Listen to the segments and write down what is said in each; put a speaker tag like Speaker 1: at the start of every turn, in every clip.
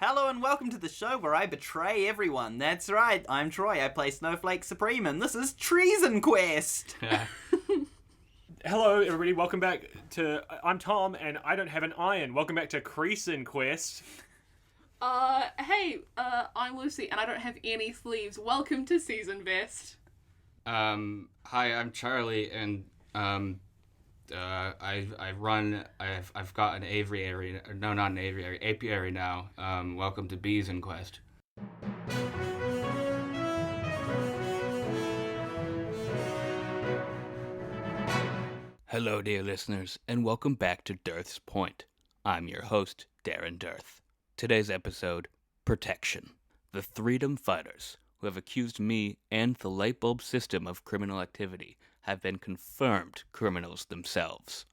Speaker 1: Hello and welcome to the show where I betray everyone. That's right, I'm Troy, I play Snowflake Supreme, and this is Treason Quest!
Speaker 2: Hello everybody, welcome back to... I'm Tom, and I don't have an iron. Welcome back to Treason Quest.
Speaker 3: Hey, I'm Lucy, and I don't have any sleeves. Welcome to Season Vest.
Speaker 4: Hi, I'm Charlie, and I've got an aviary. No, not an aviary. Apiary now. Welcome to Bees in Quest. Hello, dear listeners, and welcome back to Dearth's Point. I'm your host, Darren Dearth. Today's episode, Protection. The Threedom Fighters, who have accused me and the Lightbulb system of criminal activity, have been confirmed criminals themselves.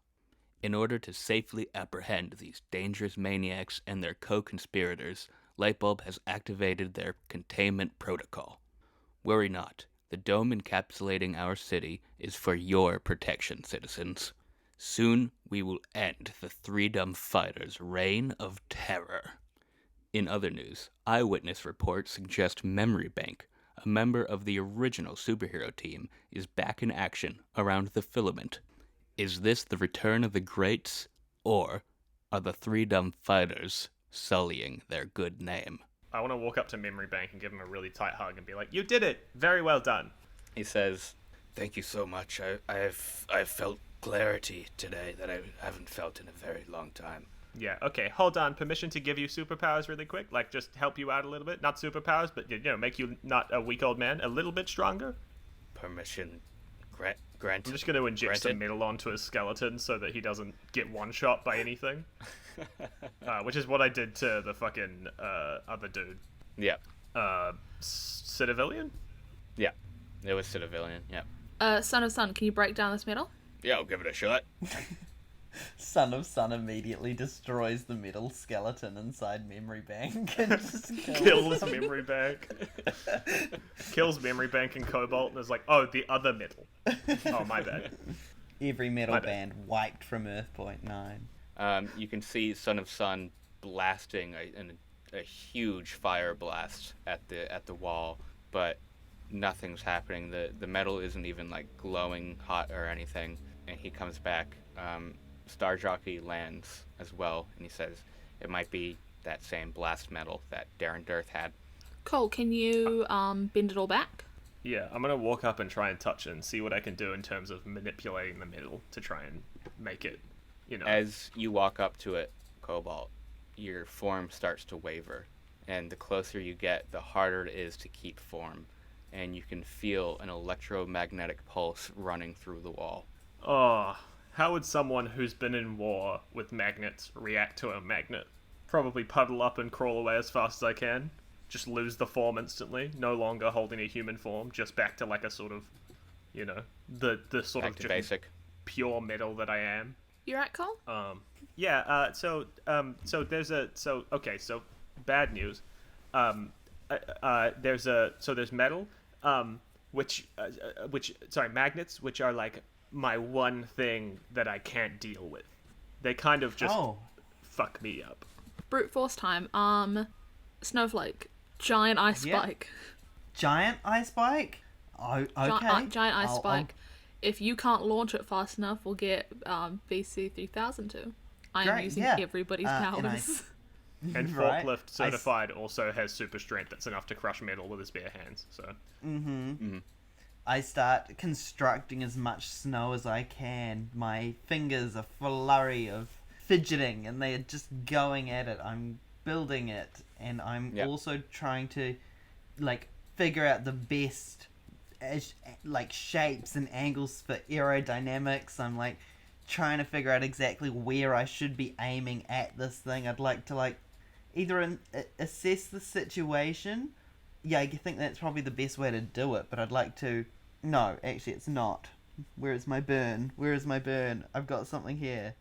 Speaker 4: In order to safely apprehend these dangerous maniacs and their co-conspirators, Lightbulb has activated their containment protocol. Worry not, the dome encapsulating our city is for your protection, citizens. Soon we will end the Threedom Fighters' reign of terror. In other news, eyewitness reports suggest Memory Bank, a member of the original superhero team, is back in action around the Filament. Is this the return of the greats, or are the Threedom Fighters sullying their good name?
Speaker 2: I want to walk up to Memory Bank and give him a really tight hug and be like, "You did it! Very well done."
Speaker 4: He says, "Thank you so much. I've felt clarity today that I haven't felt in a very long time."
Speaker 2: Yeah, okay, hold on. Permission to give you superpowers really quick? Like, just help you out a little bit? Not superpowers, but, make you not a weak old man, a little bit stronger?
Speaker 4: Permission granted.
Speaker 2: I'm just going to inject some metal onto his skeleton so that he doesn't get one-shot by anything. Which is what I did to the fucking other dude.
Speaker 4: Yeah.
Speaker 2: Civilian?
Speaker 4: Yeah, it was Civilian, yeah.
Speaker 3: Son of Sun, can you break down this metal?
Speaker 4: Yeah, I'll give it a shot.
Speaker 1: Son of Sun immediately destroys the metal skeleton inside Memory Bank and just
Speaker 2: kills Memory Bank. Kills Memory Bank and Cobalt and is like, oh, the other metal. Oh, my bad.
Speaker 1: Every metal band wiped from Earthpoint 9.
Speaker 4: You can see Son of Sun blasting a huge fire blast at the wall, but nothing's happening. The metal isn't even like glowing hot or anything, and he comes back. Star Jockey lands as well, and he says it might be that same blast metal that Darren Dearth had.
Speaker 3: Cool, can you bend it all back?
Speaker 2: Yeah, I'm going to walk up and try and touch it and see what I can do in terms of manipulating the metal to try and make it,
Speaker 4: As you walk up to it, Cobalt, your form starts to waver, and the closer you get, the harder it is to keep form, and you can feel an electromagnetic pulse running through the wall.
Speaker 2: Oh, how would someone who's been in war with magnets react to a magnet? Probably puddle up and crawl away as fast as I can. Just lose the form instantly. No longer holding a human form. Just back to like a sort of, the sort
Speaker 4: Back
Speaker 2: of
Speaker 4: to basic.
Speaker 2: Pure metal that I am.
Speaker 3: You right, Cole?
Speaker 2: So bad news. There's metal, magnets, which are like my one thing that I can't deal with. They kind of just fuck me up.
Speaker 3: Brute force time. Snowflake. Giant ice spike.
Speaker 1: Giant ice spike? Oh, okay.
Speaker 3: Giant ice spike. If you can't launch it fast enough, we'll get BC 3000 to. I am using everybody's powers.
Speaker 2: And Forklift Certified also has super strength that's enough to crush metal with his bare hands. So.
Speaker 1: I start constructing as much snow as I can. My fingers are flurry of fidgeting, and they are just going at it. I'm building it, and I'm also trying to, figure out the best, shapes and angles for aerodynamics. I'm, trying to figure out exactly where I should be aiming at this thing. I'd like to, either assess the situation. Yeah, I think that's probably the best way to do it, but I'd like to... No, actually it's not. Where is my burn? I've got something here.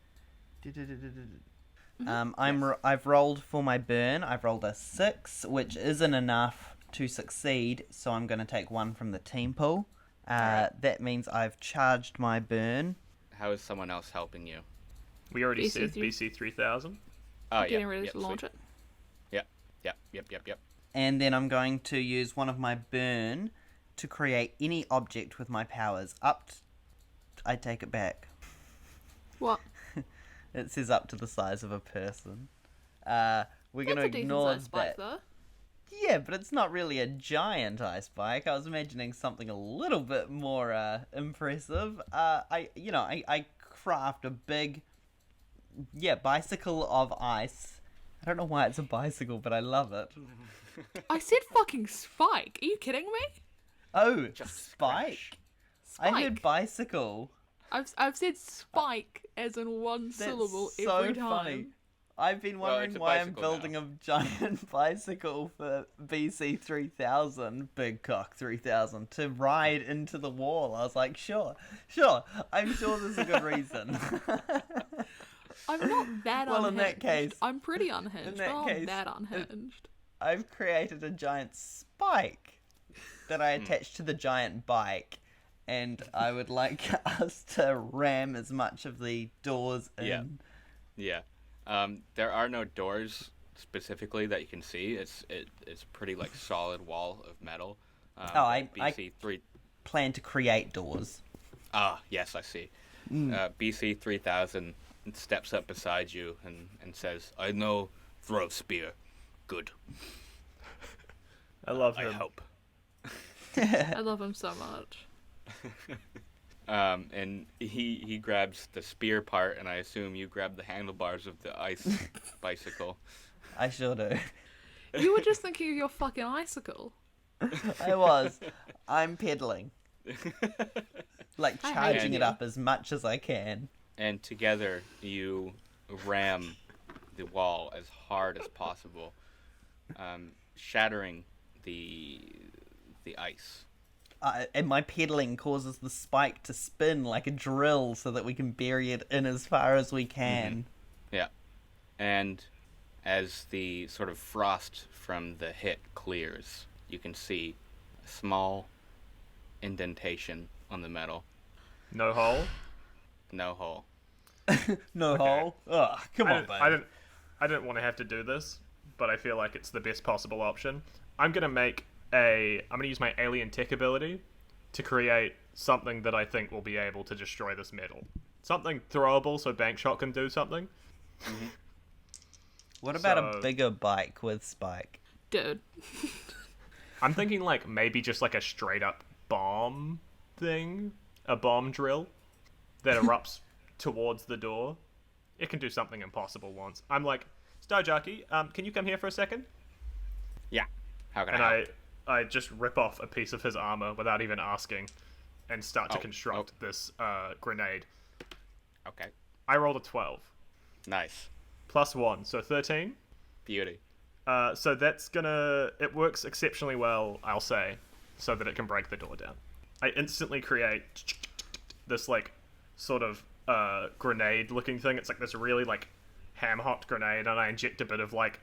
Speaker 1: I've rolled for my burn. I've rolled a 6, which isn't enough to succeed, so I'm going to take 1 from the team pool. That means I've charged my burn.
Speaker 4: How is someone else helping you?
Speaker 2: We already said BC 3000.
Speaker 4: Oh,
Speaker 3: Getting ready to launch it.
Speaker 4: Yeah. Yep.
Speaker 1: And then I'm going to use one of my burn to create any object with my powers. I take it back.
Speaker 3: What?
Speaker 1: It says up to the size of a person. We're going to
Speaker 3: That's a
Speaker 1: ignore
Speaker 3: decent-sized spike,
Speaker 1: that.
Speaker 3: though.
Speaker 1: Yeah, but it's not really a giant ice spike. I was imagining something a little bit more impressive. I craft a big, bicycle of ice. I don't know why it's a bicycle, but I love it.
Speaker 3: I said fucking spike. Are you kidding me?
Speaker 1: Oh,
Speaker 4: Just
Speaker 1: spike?
Speaker 3: Spike.
Speaker 1: I heard bicycle.
Speaker 3: I've said spike as in one
Speaker 1: That's
Speaker 3: syllable
Speaker 1: so
Speaker 3: every time.
Speaker 1: funny. I've been wondering
Speaker 4: it's a
Speaker 1: why I'm
Speaker 4: bicycle
Speaker 1: building
Speaker 4: now.
Speaker 1: a giant bicycle for BC 3000, Big Cock 3000, to ride into the wall. I was like, sure. I'm sure there's a good reason.
Speaker 3: I'm not that
Speaker 1: Well,
Speaker 3: unhinged.
Speaker 1: in that case-
Speaker 3: I'm pretty unhinged,
Speaker 1: in
Speaker 3: but
Speaker 1: that
Speaker 3: I'm
Speaker 1: case,
Speaker 3: not that unhinged.
Speaker 1: I've created a giant spike that I attach to the giant bike, and I would like us to ram as much of the doors in.
Speaker 4: Yeah. There are no doors specifically that you can see. It's pretty like solid wall of metal.
Speaker 1: I
Speaker 4: BC 3.
Speaker 1: plan to create doors.
Speaker 4: Ah, yes, I see. BC 3000 steps up beside you and says, "I know throw spear. Good.
Speaker 2: I love
Speaker 4: I
Speaker 2: him.
Speaker 4: hope."
Speaker 3: I love him so much.
Speaker 4: And he grabs the spear part, and I assume you grab the handlebars of the ice bicycle.
Speaker 1: I sure do.
Speaker 3: You were just thinking of your fucking icicle.
Speaker 1: I was. I'm pedaling. Like
Speaker 3: I hate
Speaker 1: charging it
Speaker 3: you.
Speaker 1: up as much as I can.
Speaker 4: And together you ram the wall as hard as possible, shattering the ice.
Speaker 1: And my pedaling causes the spike to spin like a drill so that we can bury it in as far as we can.
Speaker 4: Yeah. And as the sort of frost from the hit clears, you can see a small indentation on the metal.
Speaker 2: No hole.
Speaker 4: No hole.
Speaker 1: No
Speaker 2: Okay.
Speaker 1: hole? Ugh, come on, babe.
Speaker 2: I didn't want to have to do this, but I feel like it's the best possible option. I'm gonna use my alien tech ability to create something that I think will be able to destroy this metal. Something throwable so Bankshot can do something.
Speaker 1: What about
Speaker 2: So-
Speaker 1: a bigger bike with spike?
Speaker 3: Dude.
Speaker 2: I'm thinking like maybe just like a straight up bomb thing, a bomb drill that erupts towards the door. It can do something impossible once. I'm like, Starjaki, can you come here for a second?
Speaker 4: Yeah. How can
Speaker 2: And
Speaker 4: I help?
Speaker 2: I just rip off a piece of his armor without even asking and start to
Speaker 4: Oh,
Speaker 2: construct this grenade.
Speaker 4: Okay.
Speaker 2: I rolled a 12.
Speaker 4: Nice.
Speaker 2: Plus 1, so 13.
Speaker 4: Beauty.
Speaker 2: So that's gonna... It works exceptionally well, I'll say, so that it can break the door down. I instantly create this, like, sort of grenade-looking thing. It's like this really, like, ham-hocked grenade, and I inject a bit of, like...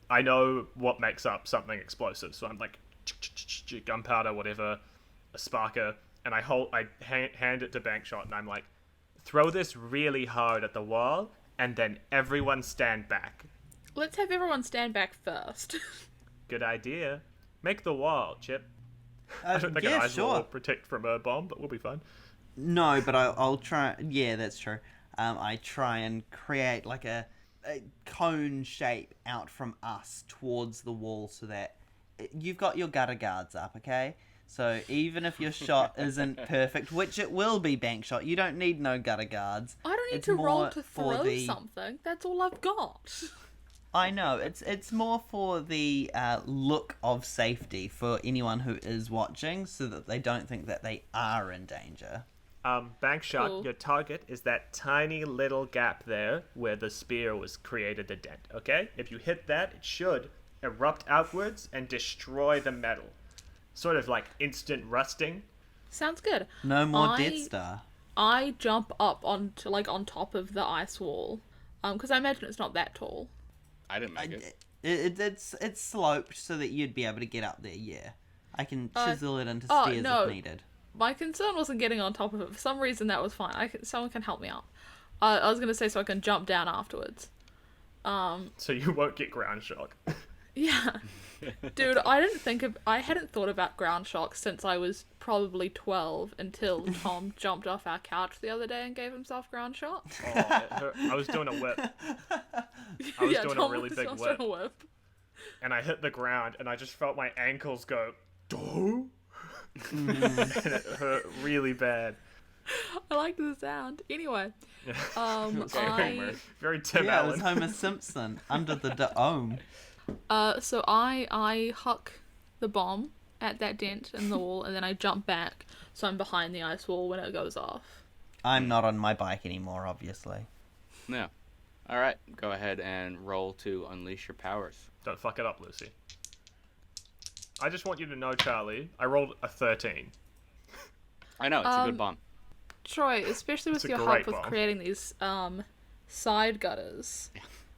Speaker 2: I know what makes up something explosive, so I'm like... gunpowder, whatever, a sparker, and I hand it to Bankshot, and I'm like, throw this really hard at the wall, and then everyone stand back.
Speaker 3: Let's have everyone stand back first.
Speaker 2: Good idea. Make the wall, Chip. I don't think an
Speaker 1: yeah,
Speaker 2: ice wall will
Speaker 1: sure.
Speaker 2: protect from a bomb, but we'll be fine.
Speaker 1: No, but I'll try. Yeah, that's true. I try and create like a cone shape out from us towards the wall so that you've got your gutter guards up, okay? So even if your shot isn't perfect, which it will be, Bankshot, you don't need no gutter guards.
Speaker 3: I don't need
Speaker 1: It's
Speaker 3: to roll
Speaker 1: more
Speaker 3: to
Speaker 1: for
Speaker 3: throw
Speaker 1: the-
Speaker 3: something. That's all I've got.
Speaker 1: I know, it's more for the look of safety for anyone who is watching so that they don't think that they are in danger.
Speaker 2: Bankshot,
Speaker 3: Cool.
Speaker 2: your target is that tiny little gap there where the spear was created a dent, okay? If you hit that, it should erupt outwards and destroy the metal. Sort of like instant rusting.
Speaker 3: Sounds good.
Speaker 1: No more
Speaker 3: I-
Speaker 1: Death Star.
Speaker 3: I jump up onto on top of the ice wall, because I imagine it's not that tall.
Speaker 4: I didn't make it.
Speaker 1: It's sloped so that you'd be able to get up there, yeah. I can chisel it into
Speaker 3: oh,
Speaker 1: stairs
Speaker 3: no.
Speaker 1: if needed.
Speaker 3: My concern wasn't getting on top of it. For some reason, that was fine. Someone can help me out. I was going to say so I can jump down afterwards.
Speaker 2: So you won't get ground shock.
Speaker 3: Yeah. Dude, I hadn't thought about ground shock since I was probably 12 until Tom jumped off our couch the other day and gave himself ground shock.
Speaker 2: Oh, it hurt. I was doing a whip. I was doing
Speaker 3: Tom
Speaker 2: a really big
Speaker 3: was
Speaker 2: whip.
Speaker 3: doing a whip.
Speaker 2: And I hit the ground, and I just felt my ankles go, "Doo?" And it hurt really bad.
Speaker 3: I liked the sound. Anyway,
Speaker 2: Very Tim
Speaker 1: Yeah, it
Speaker 2: Allen.
Speaker 1: was Homer Simpson under the dome.
Speaker 3: So I huck the bomb at that dent in the wall, and then I jump back, so I'm behind the ice wall when it goes off.
Speaker 1: I'm not on my bike anymore, obviously.
Speaker 4: No. All right, go ahead and roll to unleash your powers.
Speaker 2: Don't fuck it up, Lucy. I just want you to know, Charlie, I rolled a 13.
Speaker 4: I know, it's a good bomb.
Speaker 3: Troy, especially with
Speaker 2: It's a
Speaker 3: your
Speaker 2: great
Speaker 3: help with
Speaker 2: bomb.
Speaker 3: creating these side gutters,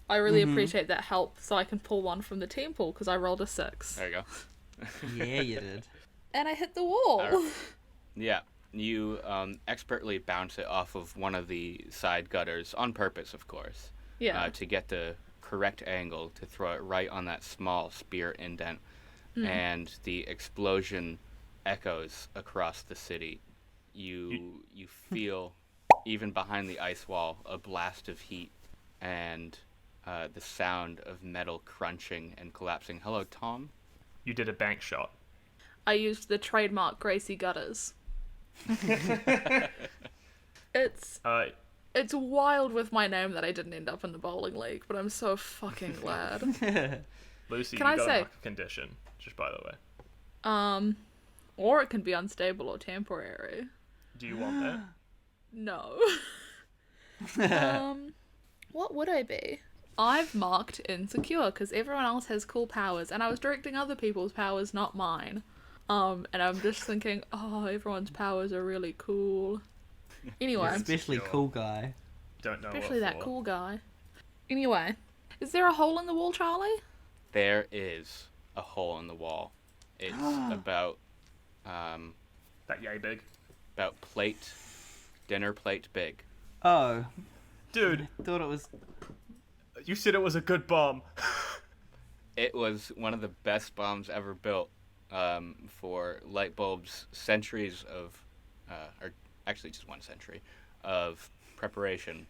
Speaker 3: I really appreciate that help, so I can pull one from the team pool because I rolled a 6.
Speaker 4: There you go.
Speaker 1: Yeah, you did.
Speaker 3: And I hit the wall.
Speaker 4: Alright. Yeah, you expertly bounce it off of one of the side gutters, on purpose, of course.
Speaker 3: Yeah.
Speaker 4: To get the correct angle to throw it right on that small spear indent. And the explosion echoes across the city. You feel, even behind the ice wall, a blast of heat and the sound of metal crunching and collapsing. Hello, Tom?
Speaker 2: You did a bank shot.
Speaker 3: I used the trademark Gracie Gutters. It's wild with my name that I didn't end up in the bowling league, but I'm so fucking glad.
Speaker 2: Lucy,
Speaker 3: Can
Speaker 2: you
Speaker 3: I
Speaker 2: got
Speaker 3: say-
Speaker 2: a mark condition, just by the way.
Speaker 3: Or it can be unstable or temporary.
Speaker 2: Do you want that?
Speaker 3: No. What would I be? I've marked insecure because everyone else has cool powers, and I was directing other people's powers, not mine. And I'm just thinking, oh, everyone's powers are really cool. Anyway,
Speaker 1: Especially
Speaker 2: Insecure.
Speaker 1: cool guy.
Speaker 2: Don't know
Speaker 3: especially
Speaker 2: what
Speaker 3: that
Speaker 2: for.
Speaker 3: cool guy. Anyway, is there a hole in the wall, Charlie?
Speaker 4: There is a hole in the wall. It's about
Speaker 2: That yay big.
Speaker 4: dinner plate big.
Speaker 1: Oh,
Speaker 2: Dude,
Speaker 1: thought it was.
Speaker 2: you said it was a good bomb.
Speaker 4: It was one of the best bombs ever built for light bulbs, centuries of, or actually just 1 century, of preparation.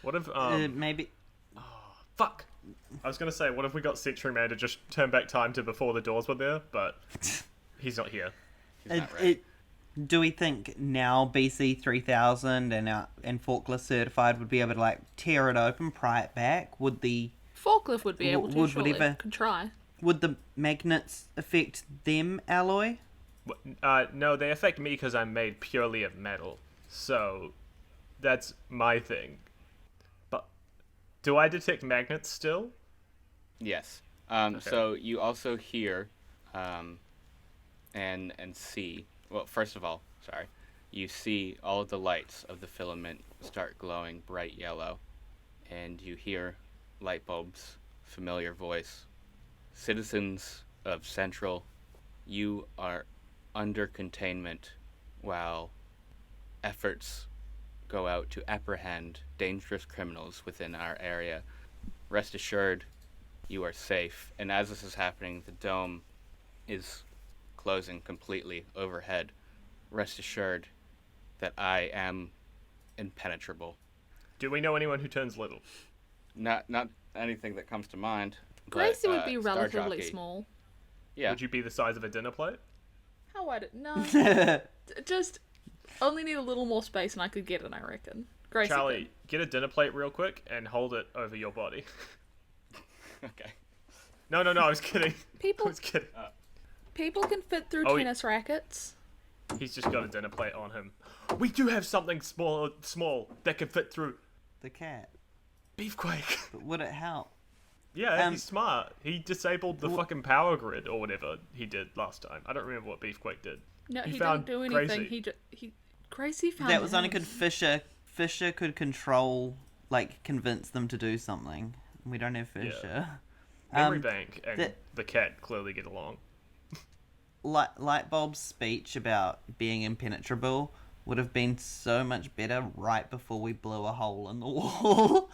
Speaker 2: What if,
Speaker 1: Maybe.
Speaker 2: fuck. I was gonna say, what if we got Century Man to just turn back time to before the doors were there, but he's not here.
Speaker 4: He's not ready.
Speaker 1: Do we think now BC 3000 and forklift certified would be able to like tear it open, pry it back? Would the
Speaker 3: Forklift would be able to,
Speaker 1: Would
Speaker 3: surely.
Speaker 1: whatever-
Speaker 3: Could try.
Speaker 1: would the magnets affect them, Alloy?
Speaker 2: No, they affect me because I'm made purely of metal. So, that's my thing. But, do I detect magnets still?
Speaker 4: Yes. So you also hear and see. Well, first of all, sorry, you see all of the lights of the filament start glowing bright yellow, and you hear light bulbs, familiar voice. Citizens of Central, you are under containment while efforts go out to apprehend dangerous criminals within our area. Rest assured, you are safe. And as this is happening, the dome is closing completely overhead. Rest assured that I am impenetrable.
Speaker 2: Do we know anyone who turns little?
Speaker 4: Not anything that comes to mind.
Speaker 3: Gracie
Speaker 4: but,
Speaker 3: would be
Speaker 4: Star
Speaker 3: relatively
Speaker 4: Jockey,
Speaker 3: small.
Speaker 4: Yeah.
Speaker 2: Would you be the size of a dinner plate?
Speaker 3: How wide? No. Just only need a little more space and I could get it, I reckon. Gracie
Speaker 2: Charlie, get a dinner plate real quick and hold it over your body.
Speaker 4: Okay.
Speaker 2: No, I was kidding. I
Speaker 3: People
Speaker 2: was kidding.
Speaker 3: people can fit through
Speaker 2: Oh,
Speaker 3: tennis rackets.
Speaker 2: He's just got a dinner plate on him. We do have something small that can fit through.
Speaker 1: The cat.
Speaker 2: Beefquake.
Speaker 1: But would it help?
Speaker 2: Yeah, he's smart. He disabled the fucking power grid or whatever he did last time. I don't remember what Beefquake did.
Speaker 3: No, he
Speaker 2: found
Speaker 3: didn't do anything.
Speaker 2: Gracie.
Speaker 3: Gracie found
Speaker 1: That was only
Speaker 3: him.
Speaker 1: good Fissure. Fissure could control, like, convince them to do something. We don't have Fissure.
Speaker 2: Memory Bank and
Speaker 1: that-
Speaker 2: the cat clearly get along.
Speaker 1: Lightbulb's speech about being impenetrable would have been so much better right before we blew a hole in the wall.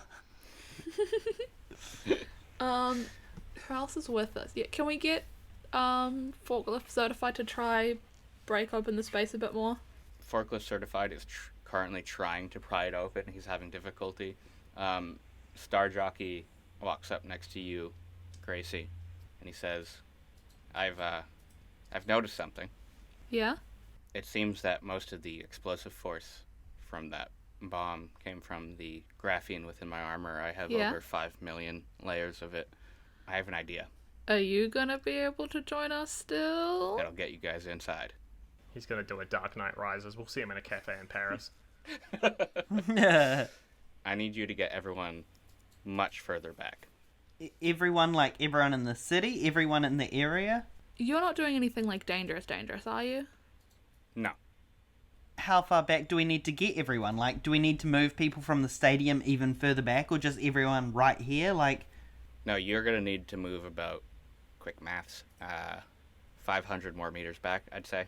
Speaker 3: Who else is with us? Yeah, can we get Forklift Certified to try break open the space a bit more?
Speaker 4: Forklift Certified is currently trying to pry it open. He's having difficulty. Star Jockey walks up next to you, Gracie, and he says, I've noticed something.
Speaker 3: Yeah?
Speaker 4: It seems that most of the explosive force from that bomb came from the graphene within my armor. I have over 5 million layers of it. I have an idea.
Speaker 3: Are you gonna be able to join us still?
Speaker 4: That'll get you guys inside.
Speaker 2: He's gonna do a Dark Knight Rises. We'll see him in a cafe in Paris.
Speaker 4: I need you to get everyone much further back.
Speaker 1: Everyone, like everyone in the city? Everyone in the area?
Speaker 3: You're not doing anything like dangerous, are you?
Speaker 4: No.
Speaker 1: How far back do we need to get everyone? Like, do we need to move people from the stadium even further back, or just everyone right here? Like,
Speaker 4: No, you're going to need to move about, quick maths, 500 more meters back, I'd say.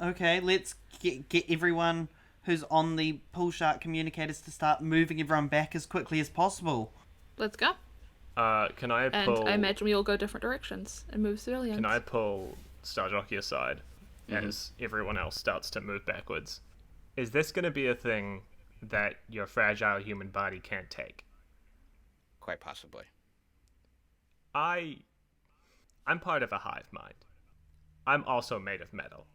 Speaker 1: okay, let's get everyone who's on the pool shark communicators to start moving everyone back as quickly as possible.
Speaker 3: Let's go.
Speaker 2: Can I
Speaker 3: And
Speaker 2: pull...
Speaker 3: I imagine we all go different directions and move civilians.
Speaker 2: Can I pull Star Jockey aside as everyone else starts to move backwards? Is this going to be a thing that your fragile human body can't take?
Speaker 4: Quite possibly.
Speaker 2: I'm part of a hive mind. I'm also made of metal.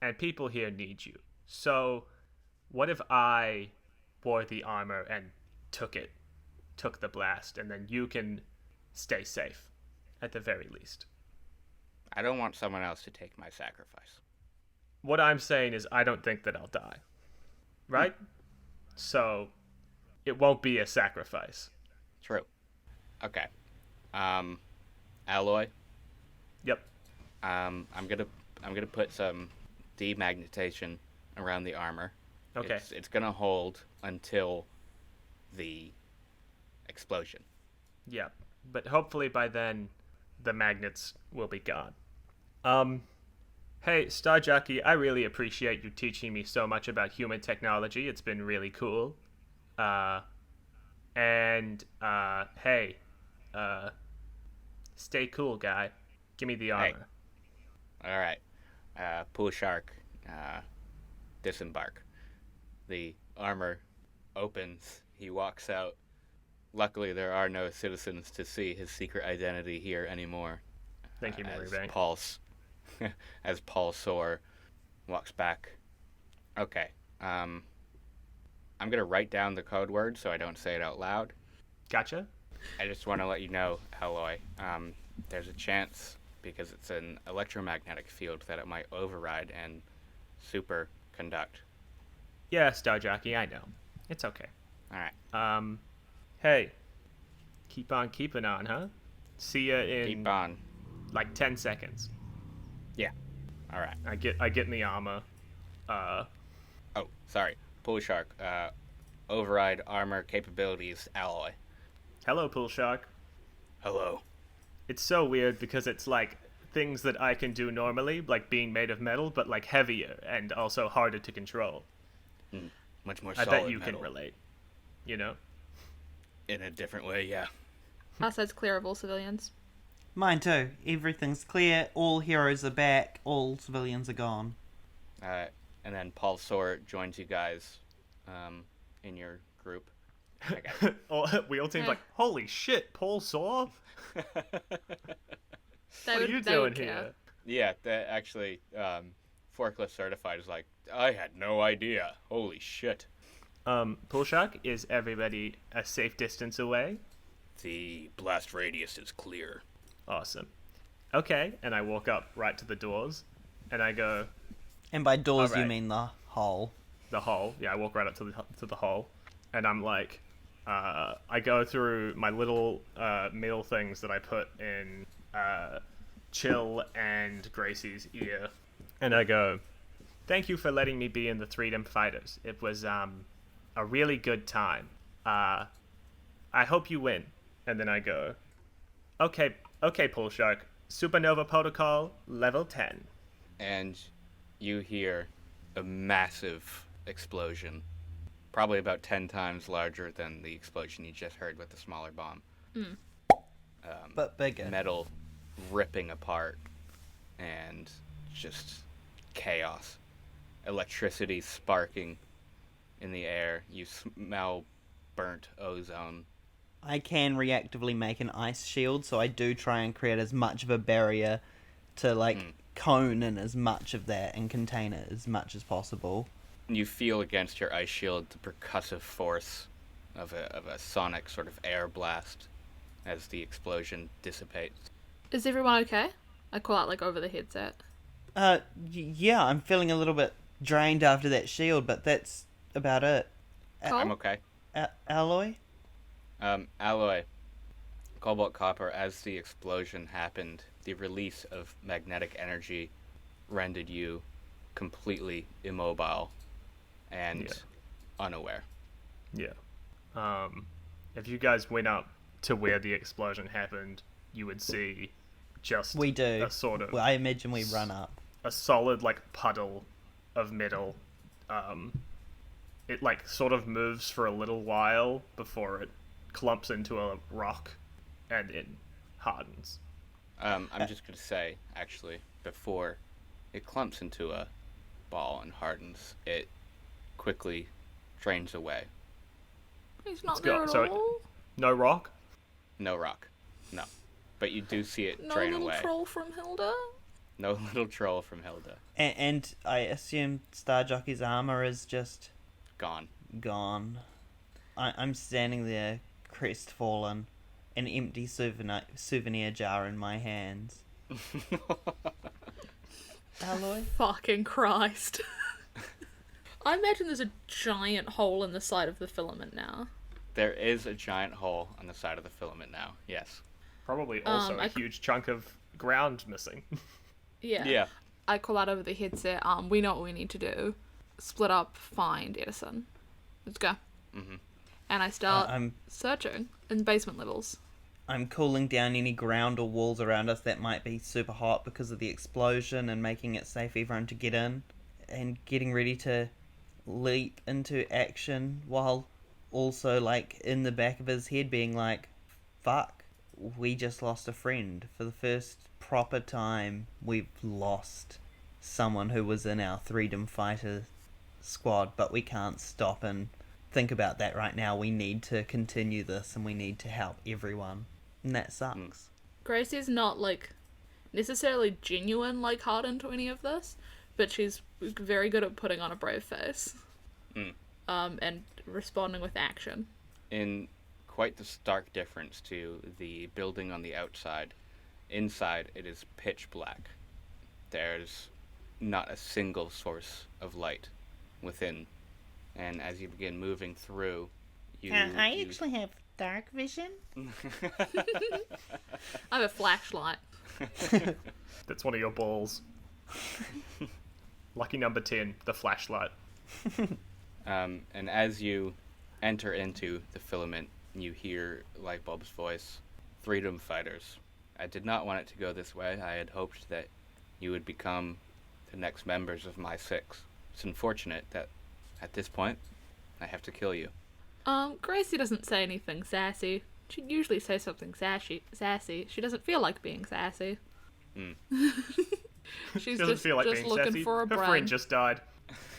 Speaker 2: And people here need you. So, what if I wore the armor and took the blast, and then you can stay safe, at the very least?
Speaker 4: I don't want someone else to take my sacrifice.
Speaker 2: What I'm saying is I don't think that I'll die. Right? So, it won't be a sacrifice.
Speaker 4: True. Okay. Alloy.
Speaker 2: Yep.
Speaker 4: I'm gonna put some demagnetation around the armor.
Speaker 2: Okay.
Speaker 4: It's gonna hold until the explosion.
Speaker 2: Yep. But hopefully by then, the magnets will be gone. Hey, Star Jockey, I really appreciate you teaching me so much about human technology. It's been really cool. Hey, stay cool, guy. Give me the armor.
Speaker 4: All right. Pool shark, disembark. The armor opens. He walks out. Luckily, there are no citizens to see his secret identity here anymore.
Speaker 2: Thank you, Mary Bank.
Speaker 4: As Paul Soar walks back. Okay. I'm gonna write down the code word so I don't say it out loud.
Speaker 2: Gotcha.
Speaker 4: I just want to let you know, Alloy. There's a chance, because it's an electromagnetic field, that it might override and superconduct.
Speaker 2: Yeah, Star Jockey, I know. It's okay.
Speaker 4: All right.
Speaker 2: Hey. Keep on keeping on, huh? See ya in
Speaker 4: Keep on.
Speaker 2: like 10 seconds.
Speaker 4: Yeah. All right.
Speaker 2: I get in the armor.
Speaker 4: Oh, sorry. Pool shark. Override armor capabilities. Alloy.
Speaker 2: Hello, Pool Shark.
Speaker 4: Hello.
Speaker 2: It's so weird because it's like things that I can do normally, like being made of metal, but like heavier and also harder to control.
Speaker 4: Much more
Speaker 2: I
Speaker 4: solid
Speaker 2: bet you
Speaker 4: metal.
Speaker 2: can relate. You know?
Speaker 4: In a different way, yeah.
Speaker 3: Our side's clear of all civilians.
Speaker 1: Mine too. Everything's clear. All heroes are back. All civilians are gone.
Speaker 4: And then Paul Soar joins you guys in your group.
Speaker 2: We all seemed like, holy shit, Paul Saw? What are you doing here?
Speaker 4: Yeah, that actually, Forklift Certified is like, I had no idea. Holy shit.
Speaker 2: Pool Shark, is everybody a safe distance away?
Speaker 4: The blast radius is clear.
Speaker 2: Awesome. Okay, and I walk up right to the doors, and I go,
Speaker 1: And by doors,
Speaker 2: All right.
Speaker 1: you mean the hole.
Speaker 2: the hole. Yeah, I walk right up to the hole, and I'm like, I go through my little meal things that I put in Chill and Gracie's ear, and I go, thank you for letting me be in the Threedom Fighters. It was a really good time. I hope you win. And then I go, okay, Pool Shark, Supernova Protocol, level 10.
Speaker 4: And you hear a massive explosion, probably about 10 times larger than the explosion you just heard with the smaller bomb.
Speaker 1: But bigger.
Speaker 4: metal ripping apart, and just chaos. Electricity sparking in the air. You smell burnt ozone.
Speaker 1: I can reactively make an ice shield, so I do try and create as much of a barrier to, cone in as much of that and contain it as much as possible.
Speaker 4: You feel against your ice shield the percussive force of a sonic sort of air blast as the explosion dissipates.
Speaker 3: Is everyone okay? I call out, over the headset.
Speaker 1: Yeah, I'm feeling a little bit drained after that shield, but that's about it.
Speaker 3: Cole?
Speaker 4: I'm okay.
Speaker 1: Alloy?
Speaker 4: Alloy, Cobalt Copper, as the explosion happened, the release of magnetic energy rendered you completely immobile and unaware.
Speaker 2: Yeah. If you guys went up to where the explosion happened, you would see just
Speaker 1: We do.
Speaker 2: a sort of...
Speaker 1: Well, I imagine we run up.
Speaker 2: a solid, puddle of metal. It, sort of moves for a little while before it clumps into a rock and then hardens.
Speaker 4: I'm just going to say, actually, before it clumps into a ball and hardens, it quickly drains away.
Speaker 3: He's not
Speaker 2: Let's go.
Speaker 3: there at
Speaker 2: So-
Speaker 3: all.
Speaker 2: No rock?
Speaker 4: No rock. No. But you do see it
Speaker 3: No
Speaker 4: drain
Speaker 3: little
Speaker 4: away.
Speaker 3: troll from Hilda.
Speaker 4: No little troll from Hilda.
Speaker 1: And I assume Starjockey's armor is just
Speaker 4: Gone.
Speaker 1: gone. I'm standing there, crestfallen, an empty souvenir jar in my hands. Alloy?
Speaker 3: Fucking Christ. I imagine there's a giant hole in the side of the filament now.
Speaker 4: There is a giant hole on the side of the filament now, yes.
Speaker 2: Probably also
Speaker 3: I
Speaker 2: a huge chunk of ground missing.
Speaker 3: Yeah.
Speaker 4: Yeah.
Speaker 3: I call out over the headset, we know what we need to do. Split up, find Edison. Let's go.
Speaker 4: Mhm.
Speaker 3: And I start
Speaker 1: I'm
Speaker 3: searching in basement levels.
Speaker 1: I'm cooling down any ground or walls around us that might be super hot because of the explosion and making it safe for everyone to get in, and getting ready to leap into action while also in the back of his head being fuck, we just lost a friend. For the first proper time we've lost someone who was in our Threedom Fighters squad, but we can't stop and think about that right now. We need to continue this and we need to help everyone, and that sucks.
Speaker 3: Gracie's not necessarily genuine hardened to any of this, but she's very good at putting on a brave face. And responding with action.
Speaker 4: In quite the stark difference to the building on the outside, inside it is pitch black. There's not a single source of light within. And as you begin moving through, you...
Speaker 1: I actually have dark vision.
Speaker 3: I have a flashlight.
Speaker 2: That's one of your balls. Lucky number 10, the flashlight.
Speaker 4: And as you enter into the filament, you hear Lightbulb's voice. Threedom Fighters. I did not want it to go this way. I had hoped that you would become the next members of my six. It's unfortunate that at this point, I have to kill you.
Speaker 3: Gracie doesn't say anything sassy. She'd usually say something sassy. She doesn't feel like being sassy. She's
Speaker 2: Doesn't feel like being
Speaker 3: looking
Speaker 2: sassy.
Speaker 3: for a
Speaker 2: Her
Speaker 3: brain.
Speaker 2: friend just died.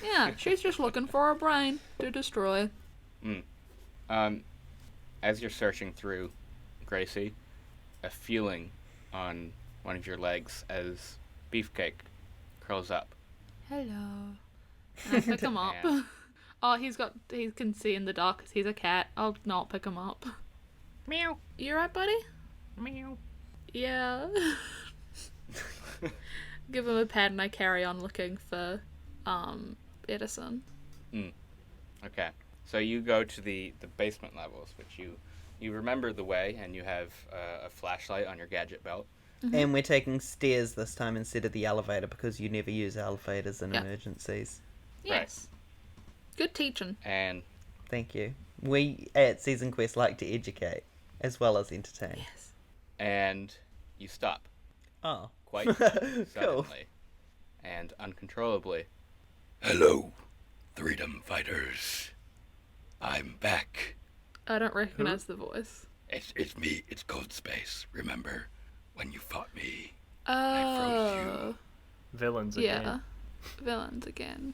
Speaker 3: Yeah, she's just looking for a brain to destroy.
Speaker 4: As you're searching through, Gracie, a feeling on one of your legs as Beefcake curls up.
Speaker 3: Hello. And I pick him up.
Speaker 4: Yeah.
Speaker 3: Oh, he can see in the dark because he's a cat. I'll not pick him up.
Speaker 5: Meow.
Speaker 3: You right, buddy?
Speaker 5: Meow.
Speaker 3: Yeah. Give him a pat and I carry on looking for, Edison.
Speaker 4: Okay. So you go to the basement levels, which you remember the way, and you have a flashlight on your gadget belt.
Speaker 1: And we're taking stairs this time instead of the elevator because you never use elevators in
Speaker 3: Yeah.
Speaker 1: emergencies.
Speaker 3: Yes. Good teaching.
Speaker 4: And
Speaker 1: Thank you. We at Season Quest like to educate as well as entertain.
Speaker 3: Yes.
Speaker 4: and you stop
Speaker 1: Oh.
Speaker 4: quite
Speaker 1: Cool.
Speaker 4: suddenly and uncontrollably.
Speaker 6: Hello, Threedom Fighters. I'm back.
Speaker 3: I don't recognize the voice.
Speaker 6: It's me. It's Cold Space. Remember when you fought me? I froze you.
Speaker 3: Oh,
Speaker 2: Villains
Speaker 3: yeah.
Speaker 2: again.
Speaker 3: Villains again.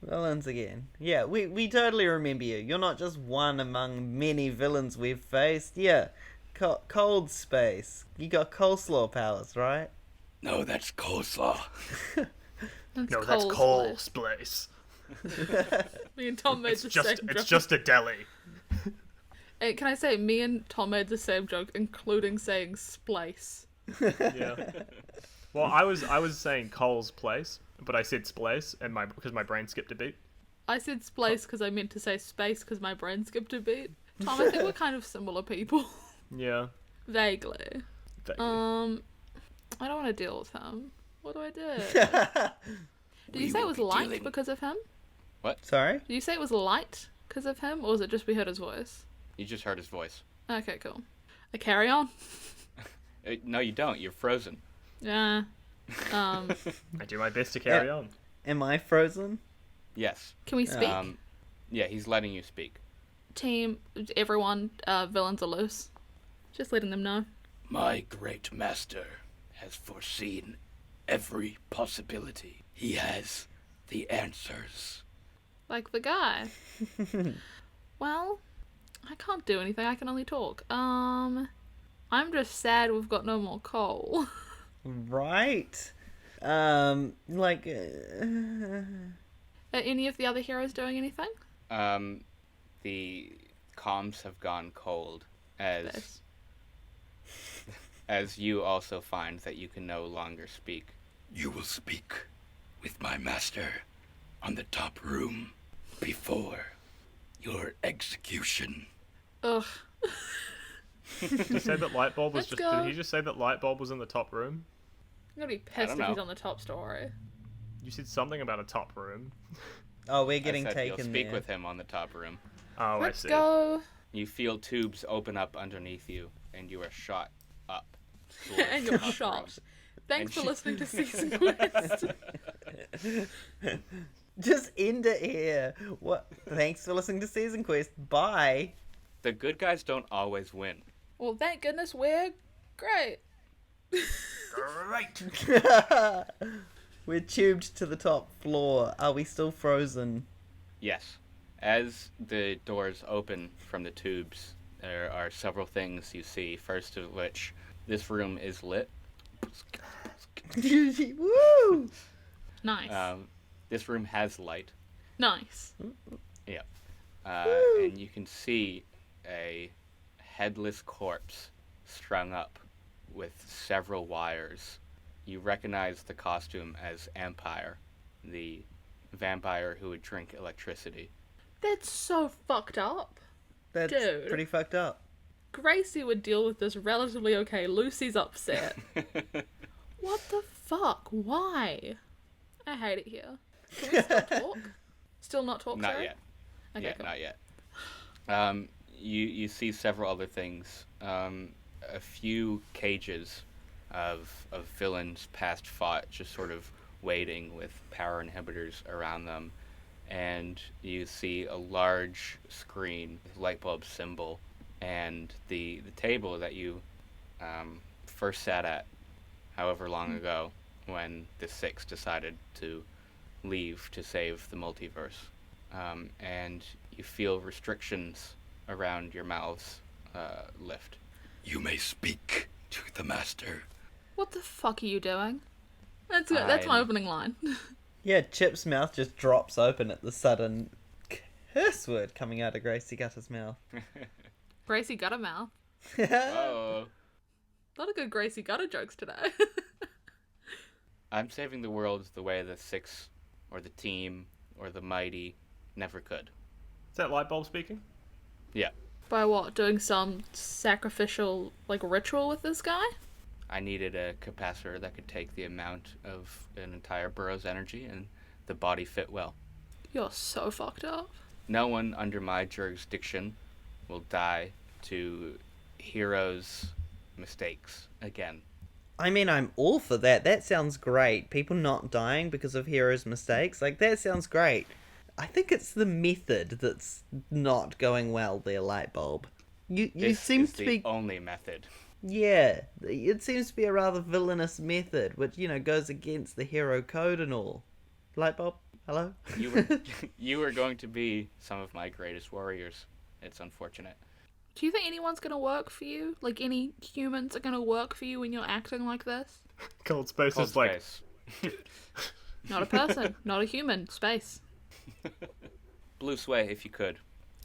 Speaker 1: Villains again. Yeah, we totally remember you. You're not just one among many villains we've faced. Yeah, Cold Space. You got coleslaw powers, right?
Speaker 6: No, that's coleslaw.
Speaker 2: No, that's Cole's place.
Speaker 3: Me and Tom made
Speaker 2: It's
Speaker 3: the
Speaker 2: just
Speaker 3: same
Speaker 2: it's
Speaker 3: joke.
Speaker 2: just a deli.
Speaker 3: Hey, can I say, me and Tom made the same joke, including saying splice.
Speaker 2: Yeah. Well, I was saying Cole's place, but I said splice, and because my brain skipped a beat.
Speaker 3: I said splice because I meant to say space because my brain skipped a beat. Tom, I think we're kind of similar people.
Speaker 2: Yeah.
Speaker 3: Vaguely.
Speaker 2: Vaguely.
Speaker 3: I don't want to deal with him. What do I do? Did you say it was light because of him?
Speaker 1: Sorry?
Speaker 3: Did you say it was light because of him, or was it just we heard his voice?
Speaker 4: You just heard his voice.
Speaker 3: Okay, cool. I carry on.
Speaker 4: No, you don't. You're frozen.
Speaker 3: Yeah.
Speaker 2: I do my best to carry on.
Speaker 1: Am I frozen?
Speaker 4: Yes.
Speaker 3: Can we speak?
Speaker 4: Yeah, he's letting you speak.
Speaker 3: Team, everyone, villains are loose. Just letting them know.
Speaker 6: My great master has foreseen every possibility. He has the answers.
Speaker 3: Like the guy. Well, I can't do anything. I can only talk. I'm just sad we've got no more coal.
Speaker 1: Right.
Speaker 3: Are any of the other heroes doing anything?
Speaker 4: The comms have gone cold as
Speaker 3: This.
Speaker 4: as you also find that you can no longer speak.
Speaker 6: You will speak with my master on the top room before your execution.
Speaker 3: Ugh.
Speaker 2: Did he say that Lightbulb was
Speaker 3: Let's
Speaker 2: just?
Speaker 3: go.
Speaker 2: Did he just say that Lightbulb was in the top room?
Speaker 3: I'm gonna be pissed if
Speaker 4: know.
Speaker 3: he's on the top story.
Speaker 2: You said something about a top room.
Speaker 1: Oh, we're
Speaker 4: I
Speaker 1: getting
Speaker 4: said you'll
Speaker 1: taken
Speaker 4: speak
Speaker 1: there.
Speaker 4: with him on the top room.
Speaker 2: Oh,
Speaker 3: Let's
Speaker 2: I see.
Speaker 3: go.
Speaker 4: You feel tubes open up underneath you, and you are shot up.
Speaker 3: And you're shot. Thanks for
Speaker 4: And-
Speaker 3: listening to Season Quest.
Speaker 1: Just end it here. What? Thanks for listening to Season Quest. Bye.
Speaker 4: The good guys don't always win.
Speaker 3: Well, thank goodness we're great.
Speaker 2: Right.
Speaker 1: We're tubed to the top floor. Are we still frozen?
Speaker 4: Yes. As the doors open from the tubes, there are several things you see. First of which, this room is lit.
Speaker 1: Woo!
Speaker 3: Nice.
Speaker 4: This room has light.
Speaker 3: Nice.
Speaker 4: Yeah. And you can see a headless corpse strung up with several wires. You recognize the costume as Empire, the vampire who would drink electricity.
Speaker 3: That's so fucked up.
Speaker 1: That's
Speaker 3: Dude.
Speaker 1: pretty fucked up.
Speaker 3: Gracie would deal with this relatively okay. Lucy's upset. What the fuck? Why? I hate it here. Can we still talk? Still not talk,
Speaker 4: Not
Speaker 3: sorry?
Speaker 4: yet.
Speaker 3: Okay,
Speaker 4: Yeah,
Speaker 3: cool.
Speaker 4: not yet. You see several other things. A few cages of villains past fought, just sort of waiting with power inhibitors around them. And you see a large screen with light bulb symbol, and the table that you first sat at, however long ago, when the Six decided to leave to save the multiverse. And you feel restrictions around your mouths lift.
Speaker 6: You may speak to the master.
Speaker 3: What the fuck are you doing? That's good. That's my
Speaker 4: I'm-
Speaker 3: opening line.
Speaker 1: Yeah, Chip's mouth just drops open at the sudden curse word coming out of Gracie Gutter's mouth.
Speaker 3: Gracie got a mouth.
Speaker 4: Oh,
Speaker 3: A lot of good Gracie Gutter jokes today.
Speaker 4: I'm saving the world the way the Six, or the team, or the Mighty never could.
Speaker 2: Is that Lightbulb speaking?
Speaker 4: Yeah,
Speaker 3: By what? Doing some sacrificial, ritual with this guy?
Speaker 4: I needed a capacitor that could take the amount of an entire borough's energy, and the body fit well.
Speaker 3: You're so fucked up.
Speaker 4: No one under my jurisdiction will die to heroes' mistakes again.
Speaker 1: I mean, I'm all for that. That sounds great. People not dying because of heroes' mistakes. That sounds great. I think it's the method that's not going well there, Lightbulb. You
Speaker 4: This
Speaker 1: seem
Speaker 4: is
Speaker 1: to
Speaker 4: the
Speaker 1: be
Speaker 4: only method.
Speaker 1: yeah. It seems to be a rather villainous method, which goes against the hero code and all. Lightbulb, hello.
Speaker 4: You were going to be some of my greatest warriors. It's unfortunate.
Speaker 3: Do you think anyone's gonna work for you? Like, any humans are gonna work for you when you're acting like this?
Speaker 2: Cold space
Speaker 4: Cold
Speaker 2: is like
Speaker 4: space.
Speaker 3: Not a person, not a human, space.
Speaker 4: Blue Sway, if you could.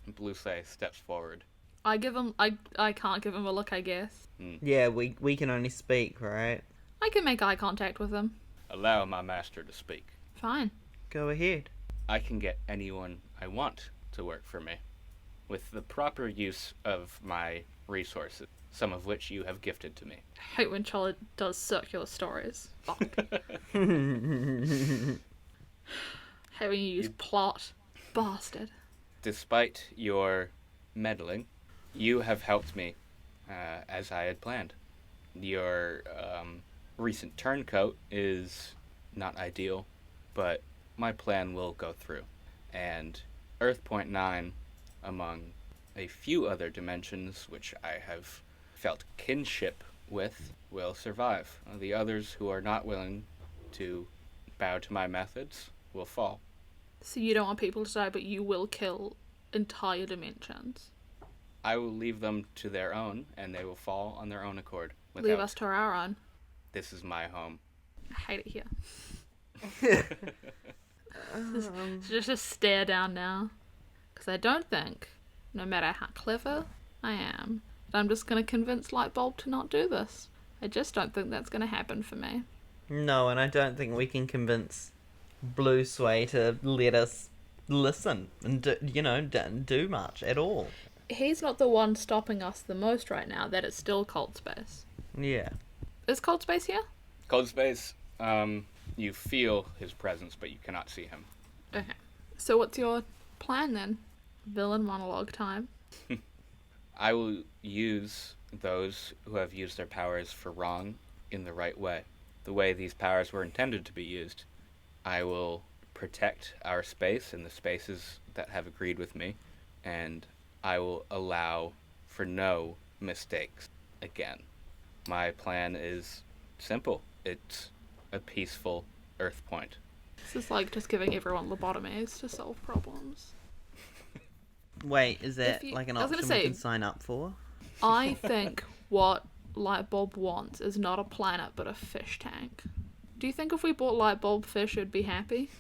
Speaker 4: Blue Sway steps forward.
Speaker 3: I can't give him a look, I guess.
Speaker 1: Yeah, we can only speak, right?
Speaker 3: I can make eye contact with him.
Speaker 4: Allow my master to speak.
Speaker 3: Fine.
Speaker 1: Go ahead.
Speaker 4: I can get anyone I want to work for me, with the proper use of my resources, some of which you have gifted to me.
Speaker 3: I hate when Charlie does circular stories. Fuck. Hate when you use plot. Bastard.
Speaker 4: Despite your meddling, you have helped me as I had planned. Your recent turncoat is not ideal, but my plan will go through. And Earthpoint 9, among a few other dimensions which I have felt kinship with, will survive. The others who are not willing to bow to my methods will fall.
Speaker 3: So you don't want people to die, but you will kill entire dimensions.
Speaker 4: I will leave them to their own, and they will fall on their own accord.
Speaker 3: Leave us to our own.
Speaker 4: This is my home.
Speaker 3: I hate it here. Just a stare down now. Because I don't think, no matter how clever I am, that I'm just going to convince Lightbulb to not do this. I just don't think that's going to happen for me.
Speaker 1: No, and I don't think we can convince Blue Sway to let us listen and do much at all.
Speaker 3: He's not the one stopping us the most right now, that it's still Cold Space.
Speaker 1: Yeah.
Speaker 3: Is Cold Space here?
Speaker 4: Cold Space, you feel his presence, but you cannot see him.
Speaker 3: Okay. So what's your plan then? Villain monologue time.
Speaker 4: I will use those who have used their powers for wrong in the right way. The way these powers were intended to be used. I will protect our space and the spaces that have agreed with me, and I will allow for no mistakes again. My plan is simple. It's a peaceful Earth point.
Speaker 3: This is like just giving everyone lobotomies to solve problems.
Speaker 1: Wait, is that
Speaker 3: If you-
Speaker 1: like an
Speaker 3: I was
Speaker 1: option
Speaker 3: gonna
Speaker 1: we
Speaker 3: say-
Speaker 1: can sign up for?
Speaker 3: I think what Lightbulb wants is not a planet but a fish tank. Do you think if we bought Lightbulb fish, it'd be happy?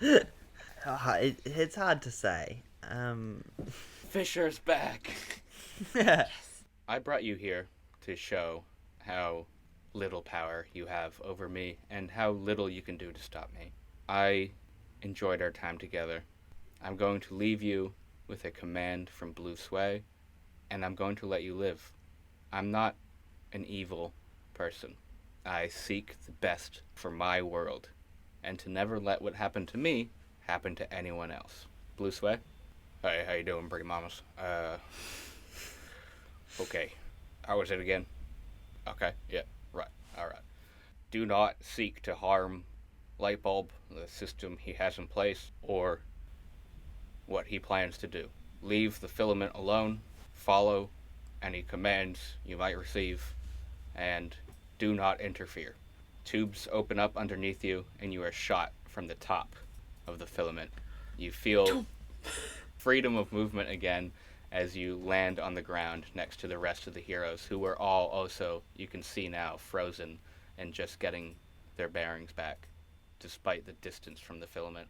Speaker 1: It's hard to say.
Speaker 4: Fissure's back! I brought you here to show how little power you have over me and how little you can do to stop me. I enjoyed our time together. I'm going to leave you with a command from Blue Sway, and I'm going to let you live. I'm not an evil person. I seek the best for my world, and to never let what happened to me happen to anyone else. Blue Sway? Hey, how you doing, pretty mamas? Okay. How was it again? Okay, yeah, right, alright. Do not seek to harm Lightbulb, the system he has in place, or what he plans to do. Leave the filament alone, follow any commands you might receive, and do not interfere. Tubes open up underneath you, and you are shot from the top of the filament. You feel freedom of movement again as you land on the ground next to the rest of the heroes, who were all also, you can see now, frozen and just getting their bearings back, despite the distance from the filament.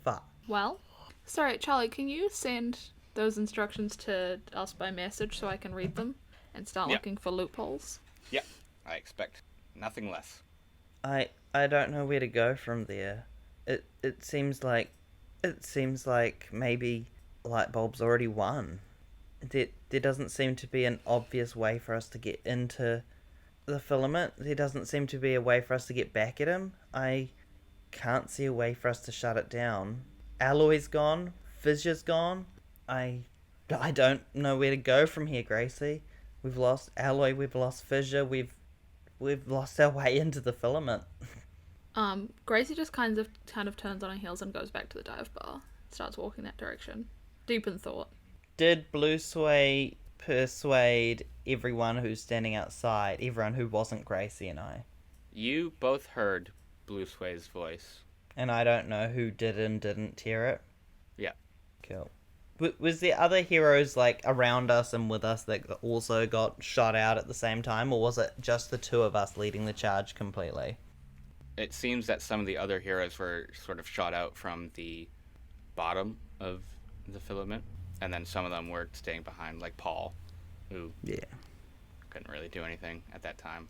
Speaker 1: Fuck.
Speaker 3: Well, sorry, Charlie, can you send those instructions to us by message so I can read them and start
Speaker 4: Yeah.
Speaker 3: looking for loopholes?
Speaker 4: Yep, I expect nothing less.
Speaker 1: I don't know where to go from there. It seems like maybe Lightbulb's already won. There doesn't seem to be an obvious way for us to get into the filament. There doesn't seem to be a way for us to get back at him. I can't see a way for us to shut it down. Alloy's gone. Fissure's gone. I don't know where to go from here, Gracie. We've lost Alloy. We've lost Fissure. We've lost our way into the filament.
Speaker 3: Gracie just kind of turns on her heels and goes back to the dive bar. Starts walking that direction. Deep in thought.
Speaker 1: Did Blue Sway persuade everyone who's standing outside, everyone who wasn't Gracie and I?
Speaker 4: You both heard Blue Sway's voice.
Speaker 1: And I don't know who did and didn't hear it?
Speaker 4: Yeah.
Speaker 1: Cool. Was there other heroes, like, around us and with us that also got shot out at the same time, or was it just the two of us leading the charge completely?
Speaker 4: It seems that some of the other heroes were sort of shot out from the bottom of the filament, and then some of them were staying behind, like Paul, who couldn't really do anything at that time.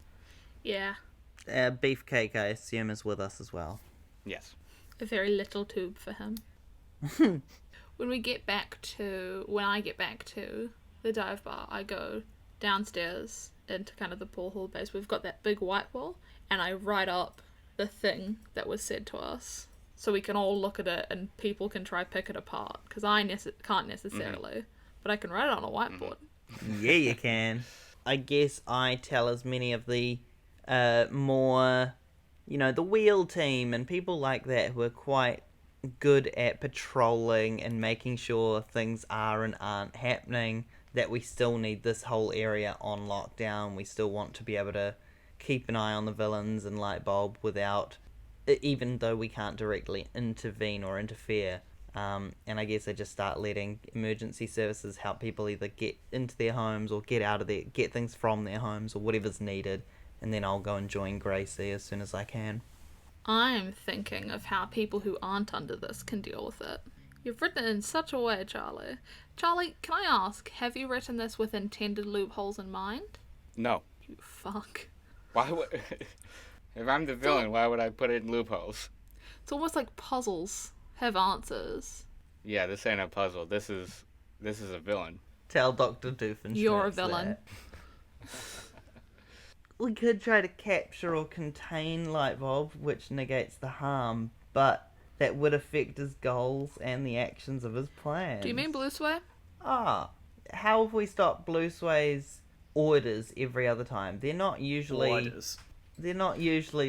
Speaker 3: Yeah.
Speaker 1: Beefcake, I assume, is with us as well.
Speaker 4: Yes.
Speaker 3: A very little tube for him. When I get back to the dive bar, I go downstairs into kind of the pool hall base. We've got that big white wall, and I write up the thing that was said to us, so we can all look at it and people can try pick it apart. Because I can't necessarily, but I can write it on a whiteboard.
Speaker 1: Yeah, you can. I guess I tell as many of the more, the wheel team and people like that who are quite good at patrolling and making sure things are and aren't happening, that we still need this whole area on lockdown. We still want to be able to keep an eye on the villains and Lightbulb without, even though we can't directly intervene or interfere. And I guess I just start letting emergency services help people either get into their homes or get things from their homes or whatever's needed, and then I'll go and join Gracie as soon as I can.
Speaker 3: I'm thinking of how people who aren't under this can deal with it. You've written it in such a way, Charlie. Charlie, can I ask, have you written this with intended loopholes in mind?
Speaker 4: No.
Speaker 3: You fuck.
Speaker 4: Why would... If I'm the villain, why would I put it in loopholes?
Speaker 3: It's almost like puzzles have answers.
Speaker 4: Yeah, this ain't a puzzle. This is a villain.
Speaker 1: Tell Dr. Doofenshmirtz
Speaker 3: You're a villain.
Speaker 1: We could try to capture or contain Lightbulb, which negates the harm, but that would affect his goals and the actions of his plans.
Speaker 3: Do you mean Blue Sway?
Speaker 1: How have we stopped Blue Sway's orders every other time? They're not usually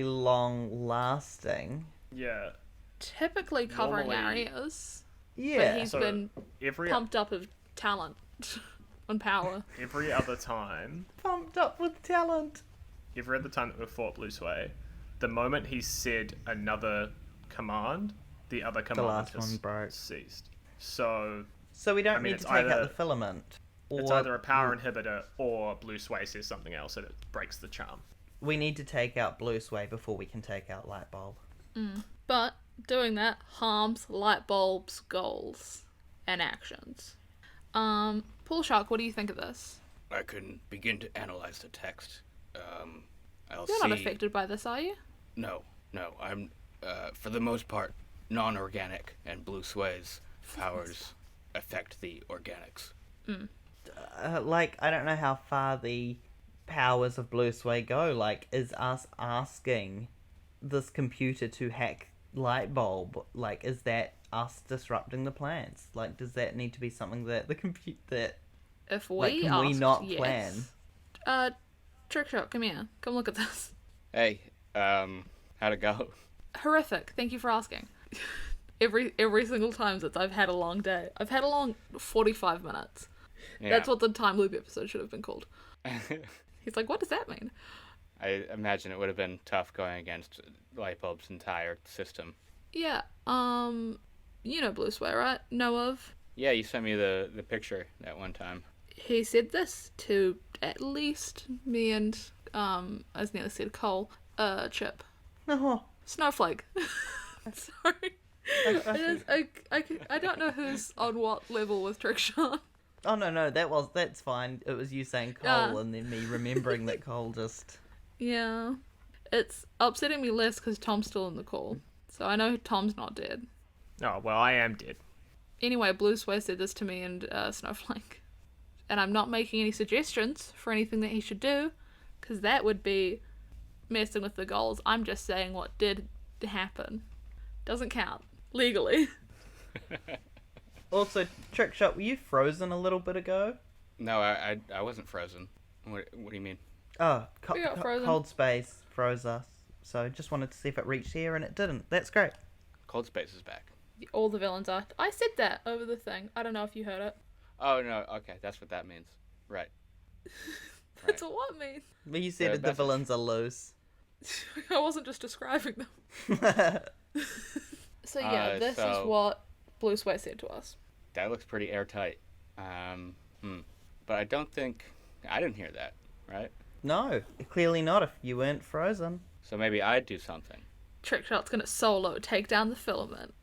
Speaker 1: long lasting.
Speaker 2: Yeah.
Speaker 3: Typically covering
Speaker 2: Normally-
Speaker 3: areas.
Speaker 1: Yeah.
Speaker 3: But he's
Speaker 2: So
Speaker 3: been
Speaker 2: every
Speaker 3: pumped up of talent and power.
Speaker 2: every other time
Speaker 1: Pumped up with talent.
Speaker 2: that we've fought Blue Sway, the moment he said another command, the other command
Speaker 1: last
Speaker 2: has
Speaker 1: one broke.
Speaker 2: ceased. So
Speaker 1: So we don't
Speaker 2: I mean,
Speaker 1: need
Speaker 2: it's
Speaker 1: to take out
Speaker 2: either-
Speaker 1: the filament.
Speaker 2: it's either a power inhibitor or Blue Sway says something else and it breaks the charm.
Speaker 1: We need to take out Blue Sway before we can take out Lightbulb.
Speaker 3: But doing that harms Lightbulb's goals and actions. Pool Shark, what do you think of this?
Speaker 4: I can begin to analyze the text. I'll
Speaker 3: You're
Speaker 4: see...
Speaker 3: not affected by this, are you?
Speaker 4: No. I'm, for the most part, non-organic, and Blue Sway's powers affect the organics.
Speaker 1: I don't know how far the powers of Blue Sway go. Like, is us asking this computer to hack Lightbulb, like, is that us disrupting the plans? Like, does that need to be something that the computer...
Speaker 3: If we
Speaker 1: Like, can we
Speaker 3: asked,
Speaker 1: not
Speaker 3: yes. Trickshot, come here. Come look at this.
Speaker 4: Hey, how'd it go?
Speaker 3: Horrific. Thank you for asking. Every single time since I've had a long day. I've had a long 45 minutes.
Speaker 4: Yeah.
Speaker 3: That's what the time loop episode should have been called. He's like, what does that mean?
Speaker 4: I imagine it would have been tough going against Lightbulb's entire system.
Speaker 3: Yeah, you know Blue Sway, right? Know of?
Speaker 4: Yeah, you sent me the picture that one time.
Speaker 3: He said this to at least me and, as nearly said, Cole, Chip.
Speaker 1: Oh,
Speaker 3: Snowflake. Sorry. It is, I don't know who's on what level with Trickshot.
Speaker 1: oh no, that's fine. It was you saying Cole and then me remembering that Cole just...
Speaker 3: Yeah. It's upsetting me less because Tom's still in the call. So I know Tom's not dead.
Speaker 2: Oh, well, I am dead.
Speaker 3: Anyway, Blue Sway said this to me and Snowflake. And I'm not making any suggestions for anything that he should do, because that would be messing with the goals. I'm just saying what did happen. Doesn't count. Legally.
Speaker 1: Also, Trickshot, were you frozen a little bit ago?
Speaker 4: No, I wasn't frozen. What do you mean?
Speaker 1: Oh,
Speaker 3: We got frozen.
Speaker 1: Cold Space froze us. So just wanted to see if it reached here, and it didn't. That's great.
Speaker 4: Cold Space is back.
Speaker 3: All the villains are. I said that over the thing. I don't know if you heard it.
Speaker 4: Oh no, okay, that's what that means. Right.
Speaker 3: That's what mean.
Speaker 1: But you said
Speaker 4: The
Speaker 1: the
Speaker 4: message.
Speaker 1: villains are loose.
Speaker 3: I wasn't just describing them. So yeah, this is
Speaker 4: so-
Speaker 3: what Blue Sway said to us.
Speaker 4: That looks pretty airtight. But I don't think I didn't hear that, right?
Speaker 1: No, clearly not if you weren't frozen.
Speaker 4: So maybe I'd do something.
Speaker 3: Trickshot's gonna solo take down the filament.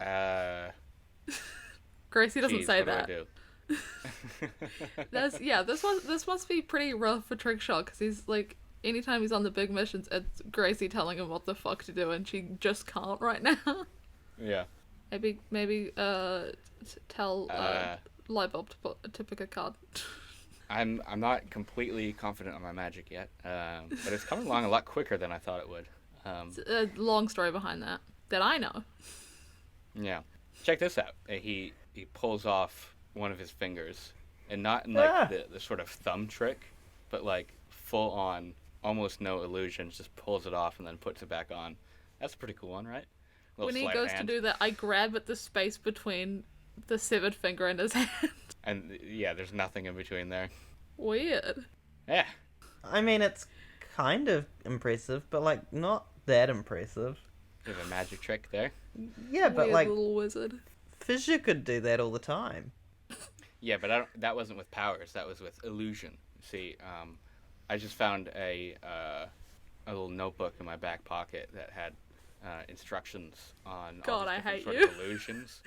Speaker 3: Gracie doesn't
Speaker 4: Geez,
Speaker 3: say
Speaker 4: what
Speaker 3: that.
Speaker 4: do I do?
Speaker 3: This must be pretty rough for Trickshot because he's like, anytime he's on the big missions, it's Gracie telling him what the fuck to do, and she just can't right now.
Speaker 4: Yeah.
Speaker 3: Maybe tell Lightbulb to pick a card.
Speaker 4: I'm not completely confident on my magic yet, but it's coming along a lot quicker than I thought it would.
Speaker 3: A long story behind that I know.
Speaker 4: Yeah. Check this out. He pulls off one of his fingers, and not in like the sort of thumb trick, but like full on, almost no illusions, just pulls it off and then puts it back on. That's a pretty cool one, right?
Speaker 3: When he
Speaker 4: sleight of
Speaker 3: goes
Speaker 4: hand.
Speaker 3: to do that, I grab at the space between the severed finger and his hand.
Speaker 4: And yeah, there's nothing in between there.
Speaker 3: Weird.
Speaker 4: Yeah.
Speaker 1: I mean, it's kind of impressive, but like not that impressive.
Speaker 4: You have a magic trick there.
Speaker 1: Yeah, but
Speaker 3: Weird
Speaker 1: like
Speaker 3: little wizard.
Speaker 1: Fissure could do that all the time.
Speaker 4: Yeah, but that wasn't with powers. That was with illusion. See, I just found a little notebook in my back pocket that had instructions on all
Speaker 3: God,
Speaker 4: these
Speaker 3: I
Speaker 4: different
Speaker 3: hate
Speaker 4: sort
Speaker 3: you.
Speaker 4: of illusions.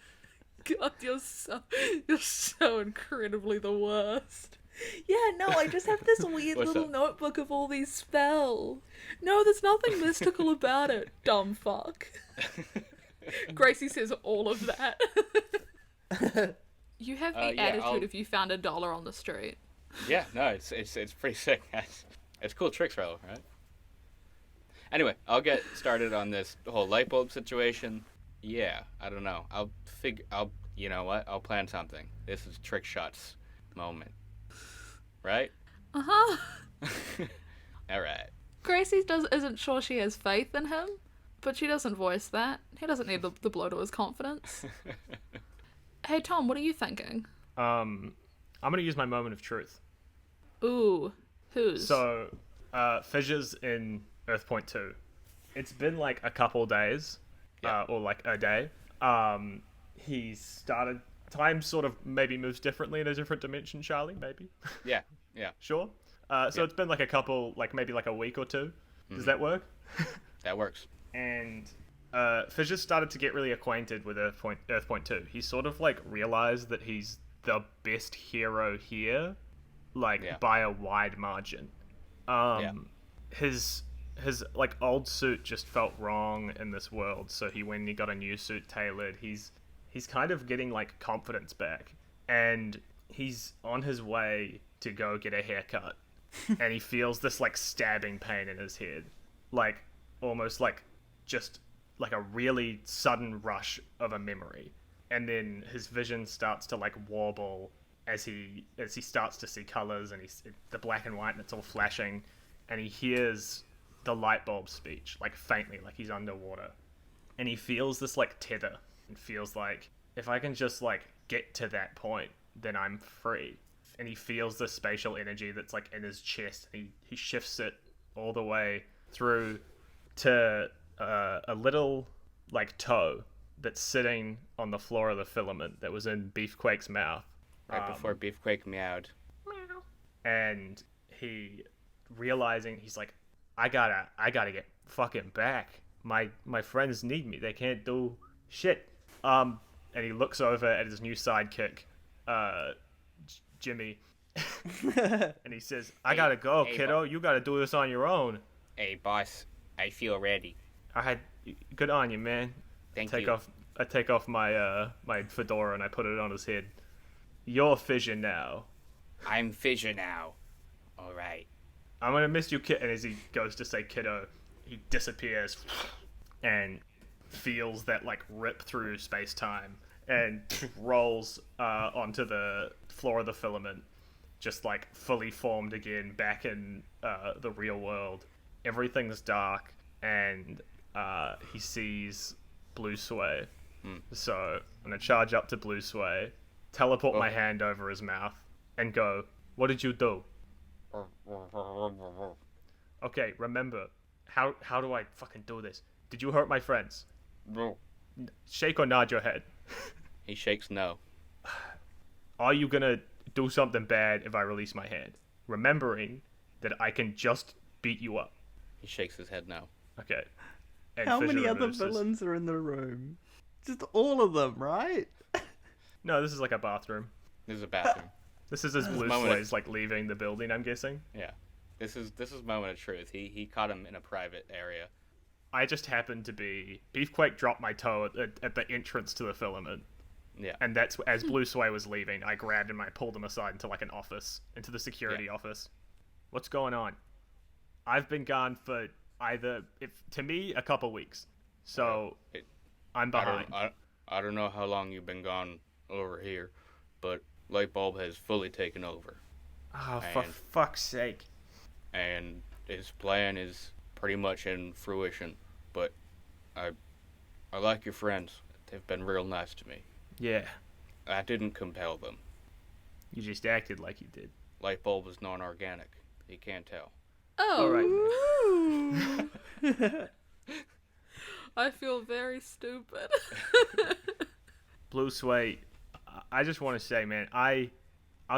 Speaker 3: God, you're so incredibly the worst. Yeah, no, I just have this weird
Speaker 4: What's
Speaker 3: little
Speaker 4: up?
Speaker 3: notebook of all these spells. No, there's nothing mystical about it. Dumb fuck. Gracie says all of that. You have the
Speaker 4: Yeah,
Speaker 3: attitude if you found $1 on the street.
Speaker 4: Yeah, no, it's pretty sick. It's cool tricks, though, right? Anyway, I'll get started on this whole light bulb situation. Yeah, I don't know. You know what? I'll plan something. This is Trickshot's moment. Right?
Speaker 3: Uh-huh.
Speaker 4: All right.
Speaker 3: Gracie isn't sure she has faith in him, but she doesn't voice that. He doesn't need the blow to his confidence. Hey, Tom, what are you thinking?
Speaker 2: I'm gonna use my moment of truth.
Speaker 3: Ooh, whose?
Speaker 2: So, Fissure's in Earth Point 2. It's been like a couple days,
Speaker 4: Yeah.
Speaker 2: or like a day. He started. Time sort of maybe moves differently in a different dimension, Charlie. Maybe.
Speaker 4: Yeah.
Speaker 2: Sure. So it's been like a couple, like maybe like a week or two. Does that work?
Speaker 4: That works.
Speaker 2: And Fissure started to get really acquainted with Earth Point 2. He sort of like realized that he's the best hero here, like by a wide margin. His like old suit just felt wrong in this world, so he went and he got a new suit tailored. He's kind of getting like confidence back, and he's on his way to go get a haircut, and he feels this like stabbing pain in his head, like almost like just like a really sudden rush of a memory, and then his vision starts to like warble as he starts to see colors, and the black and white, and it's all flashing, and he hears the light bulb speech like faintly, like he's underwater, and he feels this like tether, and feels like, if I can just like get to that point, then I'm free. And he feels the spatial energy that's like in his chest, and he shifts it all the way through to a little like toe that's sitting on the floor of the filament that was in Beefquake's mouth.
Speaker 4: Right before Beefquake meowed.
Speaker 2: And he realizing, he's like, I gotta get fucking back. My friends need me. They can't do shit. And he looks over at his new sidekick, Jimmy, and he says, I gotta go, kiddo. You gotta do this on your own.
Speaker 4: Hey, boss, I feel ready.
Speaker 2: Good on you, man.
Speaker 4: Thank you.
Speaker 2: I take off my my fedora and I put it on his head. You're Fissure now.
Speaker 4: I'm Fissure now. All right.
Speaker 2: I'm gonna miss you, kid. And as he goes to say kiddo, he disappears and feels that like rip through space-time and rolls onto the floor of the filament, just like fully formed again back in the real world. Everything's dark, and he sees Blue Sway. So I'm gonna charge up to Blue Sway teleport my hand over his mouth, and go, "What did you do?" Okay, remember, how do I fucking do this? Did you hurt my friends?
Speaker 6: No.
Speaker 2: Shake or nod your head.
Speaker 4: He shakes no.
Speaker 2: Are you gonna do something bad if I release my hand? Remembering that I can just beat you up.
Speaker 4: He shakes his head no.
Speaker 2: Okay. And
Speaker 1: How
Speaker 2: Fissure
Speaker 1: many other
Speaker 2: removes his-
Speaker 1: villains are in the room? Just all of them, right?
Speaker 2: No, this is like a bathroom.
Speaker 4: This is a bathroom.
Speaker 2: This is as Blue
Speaker 4: moment.
Speaker 2: Sway's like leaving the building, I'm guessing.
Speaker 4: Yeah. This is moment of truth. He caught him in a private area.
Speaker 2: I just happened to be... Beefquake dropped my toe at the entrance to the filament.
Speaker 4: Yeah.
Speaker 2: And that's as Blue Sway was leaving, I grabbed him, I pulled him aside into like an office, into the security office. What's going on? I've been gone for to me, a couple weeks. So I'm behind.
Speaker 4: I don't know how long you've been gone over here, but Lightbulb has fully taken over.
Speaker 2: Oh, for fuck's sake.
Speaker 4: And his plan is pretty much in fruition. But I like your friends. They've been real nice to me.
Speaker 2: Yeah.
Speaker 4: I didn't compel them.
Speaker 2: You just acted like you did.
Speaker 4: Lightbulb is non-organic. He can't tell.
Speaker 3: Oh.
Speaker 2: All right.
Speaker 3: I feel very stupid.
Speaker 2: Blue Sway, I just want to say, man, I've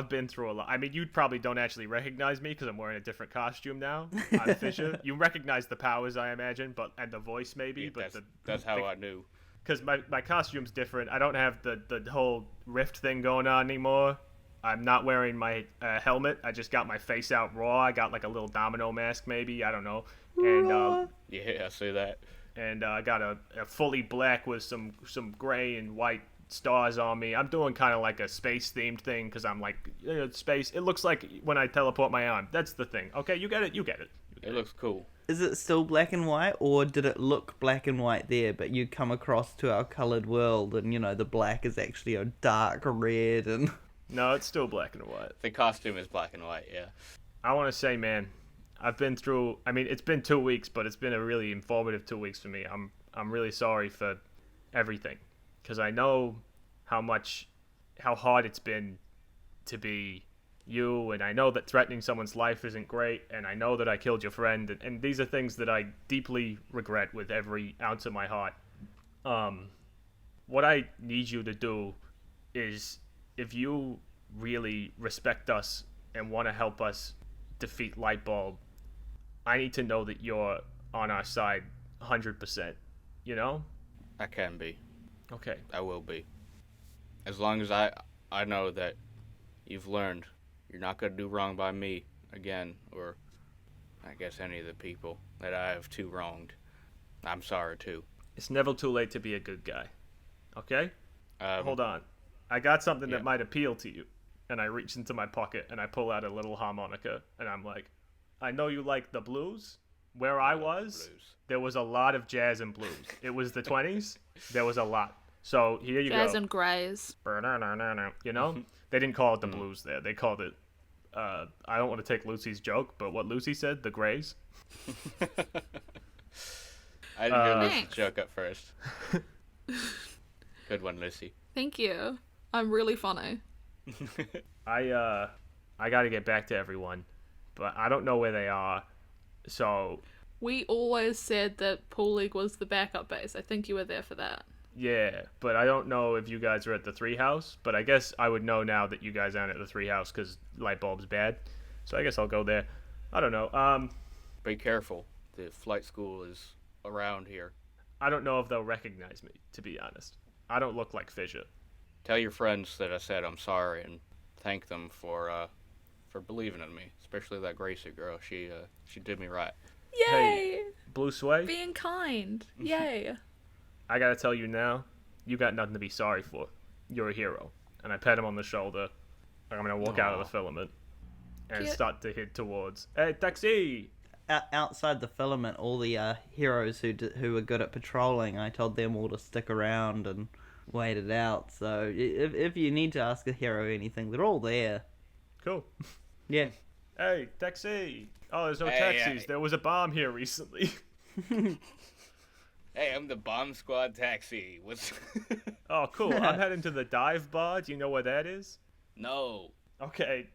Speaker 2: been through a lot. I mean, you probably don't actually recognize me because I'm wearing a different costume now. I'm Fissure. You recognize the powers, I imagine, and the voice maybe.
Speaker 4: Yeah,
Speaker 2: but
Speaker 4: that's how I knew.
Speaker 2: Because my costume's different. I don't have the whole rift thing going on anymore. I'm not wearing my helmet. I just got my face out raw. I got like a little domino mask maybe. I don't know. And
Speaker 4: Yeah, I see that.
Speaker 2: And I got a fully black with some gray and white stars on me. I'm doing kind of like a space themed thing because I'm like, space. It looks like when I teleport my arm. That's the thing. Okay, you get it.
Speaker 4: It looks cool.
Speaker 1: Is it still black and white, or did it look black and white there, but you come across to our coloured world and, the black is actually a dark red and...
Speaker 2: No, it's still black and white.
Speaker 4: The costume is black and white, yeah.
Speaker 2: I want to say, man, I've been through... I mean, it's been 2 weeks, but it's been a really informative 2 weeks for me. I'm really sorry for everything. Because I know how hard it's been to be you, and I know that threatening someone's life isn't great, and I know that I killed your friend, and these are things that I deeply regret with every ounce of my heart. What I need you to do is, if you really respect us and want to help us defeat Lightbulb, I need to know that you're on our side 100%, you know?
Speaker 4: I can be.
Speaker 2: Okay.
Speaker 4: I will be. As long as I know that you've learned you're not going to do wrong by me again, or I guess any of the people that I have too wronged. I'm sorry too.
Speaker 2: It's never too late to be a good guy. Okay? Hold on. I got something that might appeal to you. And I reach into my pocket and I pull out a little harmonica and I'm like, I know you like the blues. Where I was, there was a lot of jazz and blues. It was the 20s. There was a lot. So here you go.
Speaker 3: Jazz and greys.
Speaker 2: You know? They didn't call it the blues there. They called it, I don't want to take Lucy's joke, but what Lucy said, the grays.
Speaker 4: I didn't hear Lucy's
Speaker 3: Thanks.
Speaker 4: joke at first. Good one, Lucy.
Speaker 3: Thank you. I'm really funny.
Speaker 2: I got to get back to everyone, but I don't know where they are. So,
Speaker 3: We always said that Pool League was the backup base. I think you were there for that.
Speaker 2: yeah, but I don't know if you guys are at the 3 house, but I guess I would know now that you guys aren't at the 3 house because Lightbulb's bad. So I guess I'll go there. I don't know.
Speaker 4: Be careful. The flight school is around here.
Speaker 2: I don't know if they'll recognize me, to be honest. I don't look like Fissure.
Speaker 4: Tell your friends that I said I'm sorry and thank them for believing in me, especially that Gracie girl. She did me right.
Speaker 3: Yay!
Speaker 2: Hey. Blue Sway,
Speaker 3: Being kind. Yay.
Speaker 2: I gotta tell you now, you got nothing to be sorry for. You're a hero. And I pat him on the shoulder. I'm gonna walk out of the filament and
Speaker 3: Cute.
Speaker 2: start to head towards. Hey, taxi!
Speaker 1: Outside the filament, all the heroes who were good at patrolling, I told them all to stick around and wait it out. So if you need to ask a hero anything, they're all there.
Speaker 2: Cool.
Speaker 1: Yeah.
Speaker 2: Hey, taxi! Oh, there's no
Speaker 4: Hey,
Speaker 2: taxis. There was a bomb here recently.
Speaker 4: Hey, I'm the bomb squad taxi. What's...
Speaker 2: Oh, cool. I'm heading to the dive bar. Do you know where that is?
Speaker 4: No.
Speaker 2: Okay.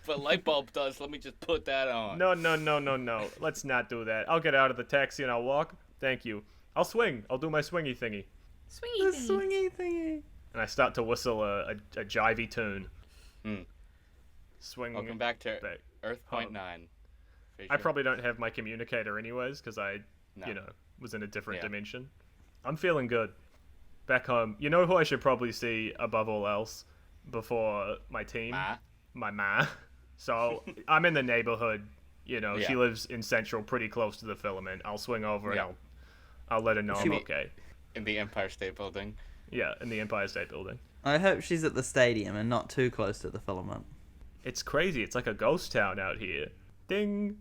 Speaker 4: But light bulb does. Let me just put that on.
Speaker 2: No. Let's not do that. I'll get out of the taxi and I'll walk. Thank you. I'll swing. I'll do my swingy thingy.
Speaker 3: Swingy
Speaker 1: The
Speaker 3: thingy.
Speaker 1: swingy thingy.
Speaker 2: And I start to whistle a jivey tune. Swing.
Speaker 4: Welcome back to
Speaker 2: back.
Speaker 4: Earth Point 9.
Speaker 2: I
Speaker 4: Fissure.
Speaker 2: probably don't have my communicator anyways because I,
Speaker 4: No.
Speaker 2: was in a different
Speaker 4: Yeah.
Speaker 2: dimension. I'm feeling good. Back home. You know who I should probably see above all else before my team?
Speaker 4: Ma?
Speaker 2: My ma. So I'm in the neighborhood. She
Speaker 4: Yeah.
Speaker 2: lives in Central, pretty close to the filament. I'll swing over
Speaker 4: Yeah.
Speaker 2: and I'll let her know I'm
Speaker 4: She-
Speaker 2: okay.
Speaker 4: In the Empire State Building.
Speaker 2: Yeah, in the Empire State Building.
Speaker 1: I hope she's at the stadium and not too close to the filament.
Speaker 2: It's crazy. It's like a ghost town out here. Ding.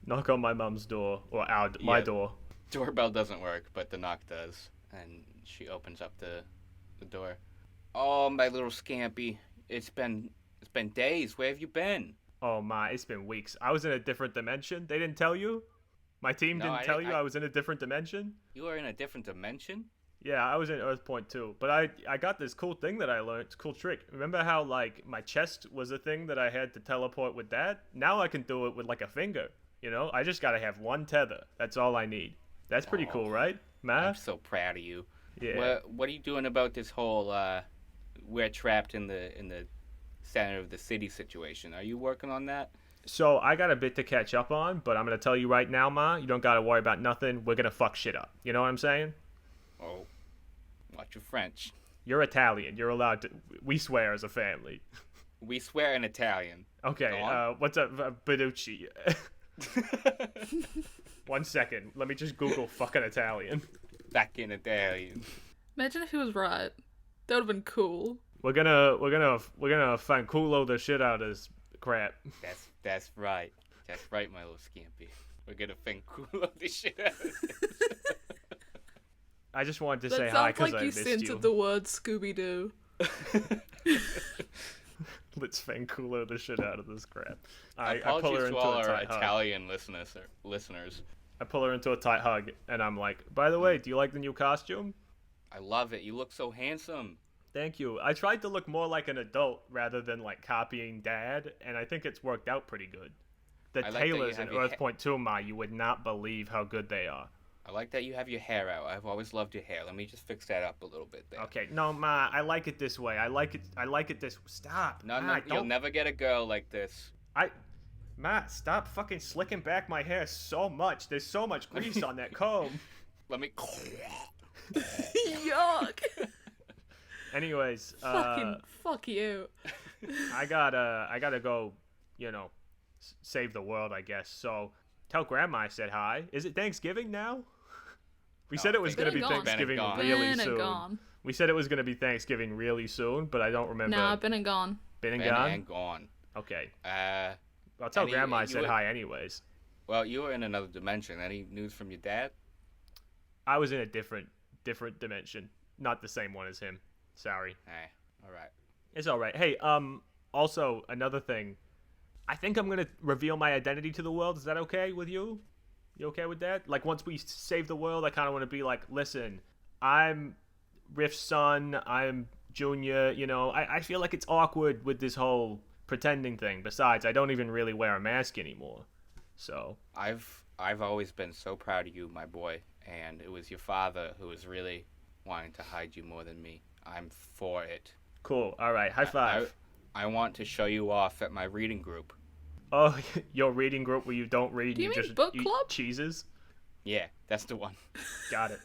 Speaker 2: Knock on my mum's door or my
Speaker 4: Yeah.
Speaker 2: door.
Speaker 4: Doorbell doesn't work, but the knock does. And she opens up the door. Oh, my little Scampy. It's been days. Where have you been?
Speaker 2: Oh my, it's been weeks. I was in a different dimension. They didn't tell you? My team
Speaker 4: No,
Speaker 2: didn't
Speaker 4: I
Speaker 2: tell
Speaker 4: didn't-
Speaker 2: you I was in a different dimension?
Speaker 4: You are in a different dimension?
Speaker 2: Yeah, I was in Earth Point too. But I got this cool thing that I learned. It's a cool trick. Remember how like my chest was a thing that I had to teleport with that? Now I can do it with like a finger. I just gotta have one tether. That's all I need. That's pretty
Speaker 4: Oh,
Speaker 2: cool, right? Ma?
Speaker 4: I'm so proud of you.
Speaker 2: Yeah.
Speaker 4: What are you doing about this whole we're trapped in the center of the city situation? Are you working on that?
Speaker 2: So I got a bit to catch up on, but I'm gonna tell you right now, Ma, you don't gotta worry about nothing. We're gonna fuck shit up. You know what I'm saying?
Speaker 4: Oh, watch your French.
Speaker 2: You're Italian. You're allowed to. We swear as a family.
Speaker 4: We swear in Italian.
Speaker 2: Okay.
Speaker 4: Go on.
Speaker 2: What's up, Benucci? 1 second. Let me just Google fucking Italian.
Speaker 4: Back in Italian.
Speaker 3: Imagine if he was right. That would have been cool.
Speaker 2: We're gonna fanculo the shit out of this crap.
Speaker 4: That's right. That's right, my little Scampy. We're gonna fanculo the shit out of this.
Speaker 2: I just wanted to
Speaker 3: That
Speaker 2: say hi
Speaker 3: sounds
Speaker 2: because
Speaker 3: like
Speaker 2: I
Speaker 3: you
Speaker 2: missed
Speaker 3: censored
Speaker 2: you.
Speaker 3: the word Scooby-Doo.
Speaker 2: Let's fanculo the shit out of this crap. I pull
Speaker 4: Apologies
Speaker 2: her
Speaker 4: to
Speaker 2: into
Speaker 4: all
Speaker 2: a
Speaker 4: our
Speaker 2: tight hug.
Speaker 4: Italian listeners.
Speaker 2: I pull her into a tight hug, and I'm like, by the way, do you like the new costume?
Speaker 4: I love it. You look so handsome.
Speaker 2: Thank you. I tried to look more like an adult rather than like copying Dad, and I think it's worked out pretty good. The
Speaker 4: I like that you
Speaker 2: tailors in
Speaker 4: have your
Speaker 2: Earth Point 2, Ma, you would not believe how good they are.
Speaker 4: I like that you have your hair out. I've always loved your hair. Let me just fix that up a little bit there.
Speaker 2: Okay, no, Ma, I like it this way. I like it this. Stop.
Speaker 4: No,
Speaker 2: Ma,
Speaker 4: you'll
Speaker 2: don't.
Speaker 4: never get a girl like this.
Speaker 2: Ma, stop fucking slicking back my hair so much. There's so much grease on that comb.
Speaker 4: Let me.
Speaker 3: Yuck!
Speaker 2: Anyways,
Speaker 3: Fuck you.
Speaker 2: I gotta go, save the world, I guess. So tell Grandma I said hi. Is it Thanksgiving now? We said it was
Speaker 3: Been
Speaker 2: gonna be
Speaker 3: and gone.
Speaker 2: Thanksgiving
Speaker 4: Been and
Speaker 2: really
Speaker 3: Been and
Speaker 2: soon.
Speaker 3: gone.
Speaker 2: We said it was gonna be Thanksgiving really soon, but I don't remember.
Speaker 3: Nah, been and gone.
Speaker 2: Been and
Speaker 4: Been
Speaker 2: gone.
Speaker 4: and gone.
Speaker 2: Okay.
Speaker 4: Uh,
Speaker 2: I'll tell
Speaker 4: Any-
Speaker 2: Grandma I
Speaker 4: you
Speaker 2: said
Speaker 4: would-
Speaker 2: hi anyways.
Speaker 4: well, you were in another dimension. Any news from your dad?
Speaker 2: I was in a different dimension, not the same one as him. Sorry.
Speaker 4: All right.
Speaker 2: It's all right. Hey, also another thing. I think I'm gonna reveal my identity to the world. Is that okay with you? You okay with that? Like once we save the world, I kind of want to be like, listen, I'm Riff's son. I'm Junior. I feel like it's awkward with this whole pretending thing. Besides, I don't even really wear a mask anymore. So
Speaker 4: I've always been so proud of you, my boy, and it was your father who was really wanting to hide you more than me. I'm for it.
Speaker 2: cool. All right. High five.
Speaker 4: I want to show you off at my reading group.
Speaker 2: Oh, your reading group where you don't read,
Speaker 3: Do you
Speaker 2: and
Speaker 3: mean
Speaker 2: just
Speaker 3: book
Speaker 2: eat
Speaker 3: club?
Speaker 2: cheeses.
Speaker 4: Yeah, that's the one.
Speaker 2: Got it.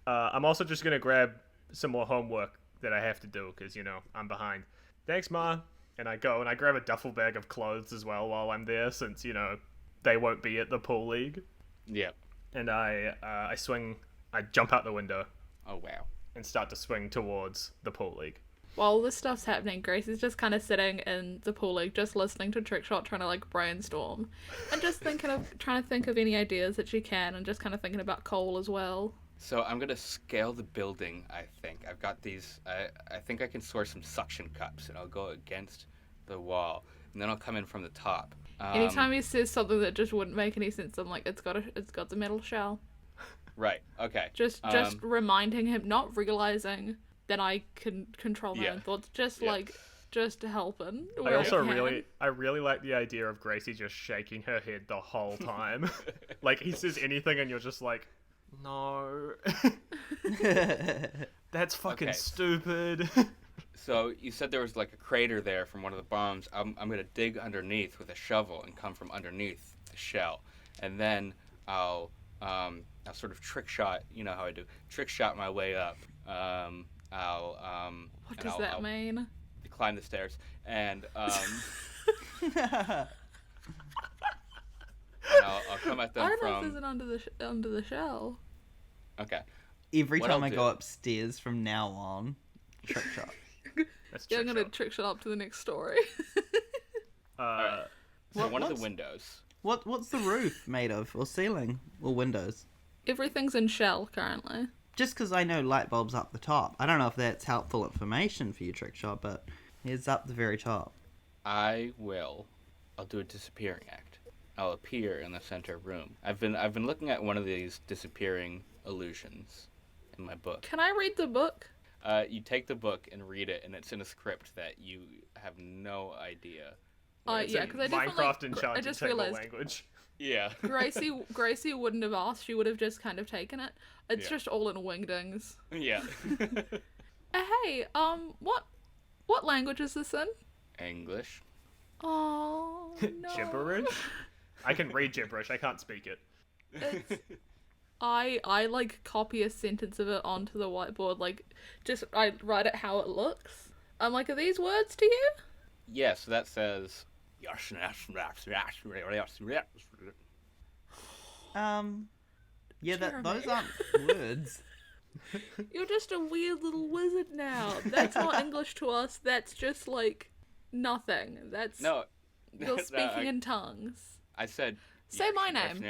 Speaker 2: I'm also just gonna grab some more homework that I have to do because I'm behind. Thanks, Ma. And I go and I grab a duffel bag of clothes as well while I'm there, since they won't be at the pool league.
Speaker 4: Yep.
Speaker 2: And I jump out the window
Speaker 4: Oh, wow.
Speaker 2: and start to swing towards the pool league.
Speaker 3: While this stuff's happening, Grace is just kind of sitting in the pool league, just listening to Trickshot, trying to like brainstorm, and just trying to think of any ideas that she can, and just kind of thinking about Cole as well.
Speaker 4: So I'm going to scale the building, I think. I've got these... I think I can source some suction cups, and I'll go against the wall. And then I'll come in from the top.
Speaker 3: Anytime he says something that just wouldn't make any sense, I'm like, it's got the metal shell.
Speaker 4: Right. Okay.
Speaker 3: Just reminding him, not realizing that I can control my
Speaker 4: Yeah.
Speaker 3: own thoughts. Just
Speaker 4: Yeah.
Speaker 3: like, just helping.
Speaker 2: I
Speaker 3: where
Speaker 2: also
Speaker 3: can.
Speaker 2: I really like the idea of Gracie just shaking her head the whole time. Like, he says anything and you're just like, no. That's fucking
Speaker 4: Okay.
Speaker 2: stupid.
Speaker 4: So you said there was like a crater there from one of the bombs. I'm gonna dig underneath with a shovel and come from underneath the shell, and then I'll sort of trick shot. You know how I do trick shot my way up.
Speaker 3: What does that mean?
Speaker 4: Climb the stairs and I'll come at them
Speaker 3: I don't know if
Speaker 4: from.
Speaker 3: there's an under the shell.
Speaker 4: Okay.
Speaker 1: Every
Speaker 4: What
Speaker 1: time
Speaker 4: I'll
Speaker 1: I
Speaker 4: do-
Speaker 1: go upstairs from now on, trick shot.
Speaker 2: That's
Speaker 3: Yeah, I'm
Speaker 2: trick
Speaker 3: gonna
Speaker 2: shot.
Speaker 3: trick shot up to the next story.
Speaker 2: Uh,
Speaker 4: So
Speaker 1: What-
Speaker 4: one of
Speaker 1: what's-
Speaker 4: the windows.
Speaker 1: What's the roof made of, or ceiling, or windows?
Speaker 3: Everything's in shell currently.
Speaker 1: Just because I know light bulbs up the top. I don't know if that's helpful information for you, trick shot, but it's up the very top.
Speaker 4: I'll do a disappearing act. I'll appear in the center room. I've been looking at one of these disappearing illusions in my book.
Speaker 3: Can I read the book?
Speaker 4: You take the book and read it, and it's in a script that you have no idea.
Speaker 2: it's
Speaker 3: Yeah,
Speaker 2: in
Speaker 3: because I definitely.
Speaker 2: Minecraft
Speaker 3: I
Speaker 2: Enchanted
Speaker 3: just
Speaker 2: Table
Speaker 3: realized
Speaker 2: language.
Speaker 4: Yeah.
Speaker 3: Gracie wouldn't have asked. She would have just kind of taken it. It's
Speaker 4: Yeah.
Speaker 3: just all in wingdings.
Speaker 4: Yeah.
Speaker 3: Hey, what language is this in?
Speaker 4: English.
Speaker 3: Oh no.
Speaker 2: Gibberish? I can read gibberish, I can't speak it.
Speaker 3: It's, I like copy a sentence of it onto the whiteboard, like just I write it how it looks. I'm like, are these words to you?
Speaker 4: Yeah, so that says.
Speaker 1: Yeah, those
Speaker 3: Jeremy.
Speaker 1: aren't words.
Speaker 3: You're just a weird little wizard now. That's not English to us. That's just like nothing. That's
Speaker 4: No.
Speaker 3: you're
Speaker 4: no,
Speaker 3: speaking in tongues.
Speaker 4: I said.
Speaker 3: Say my name.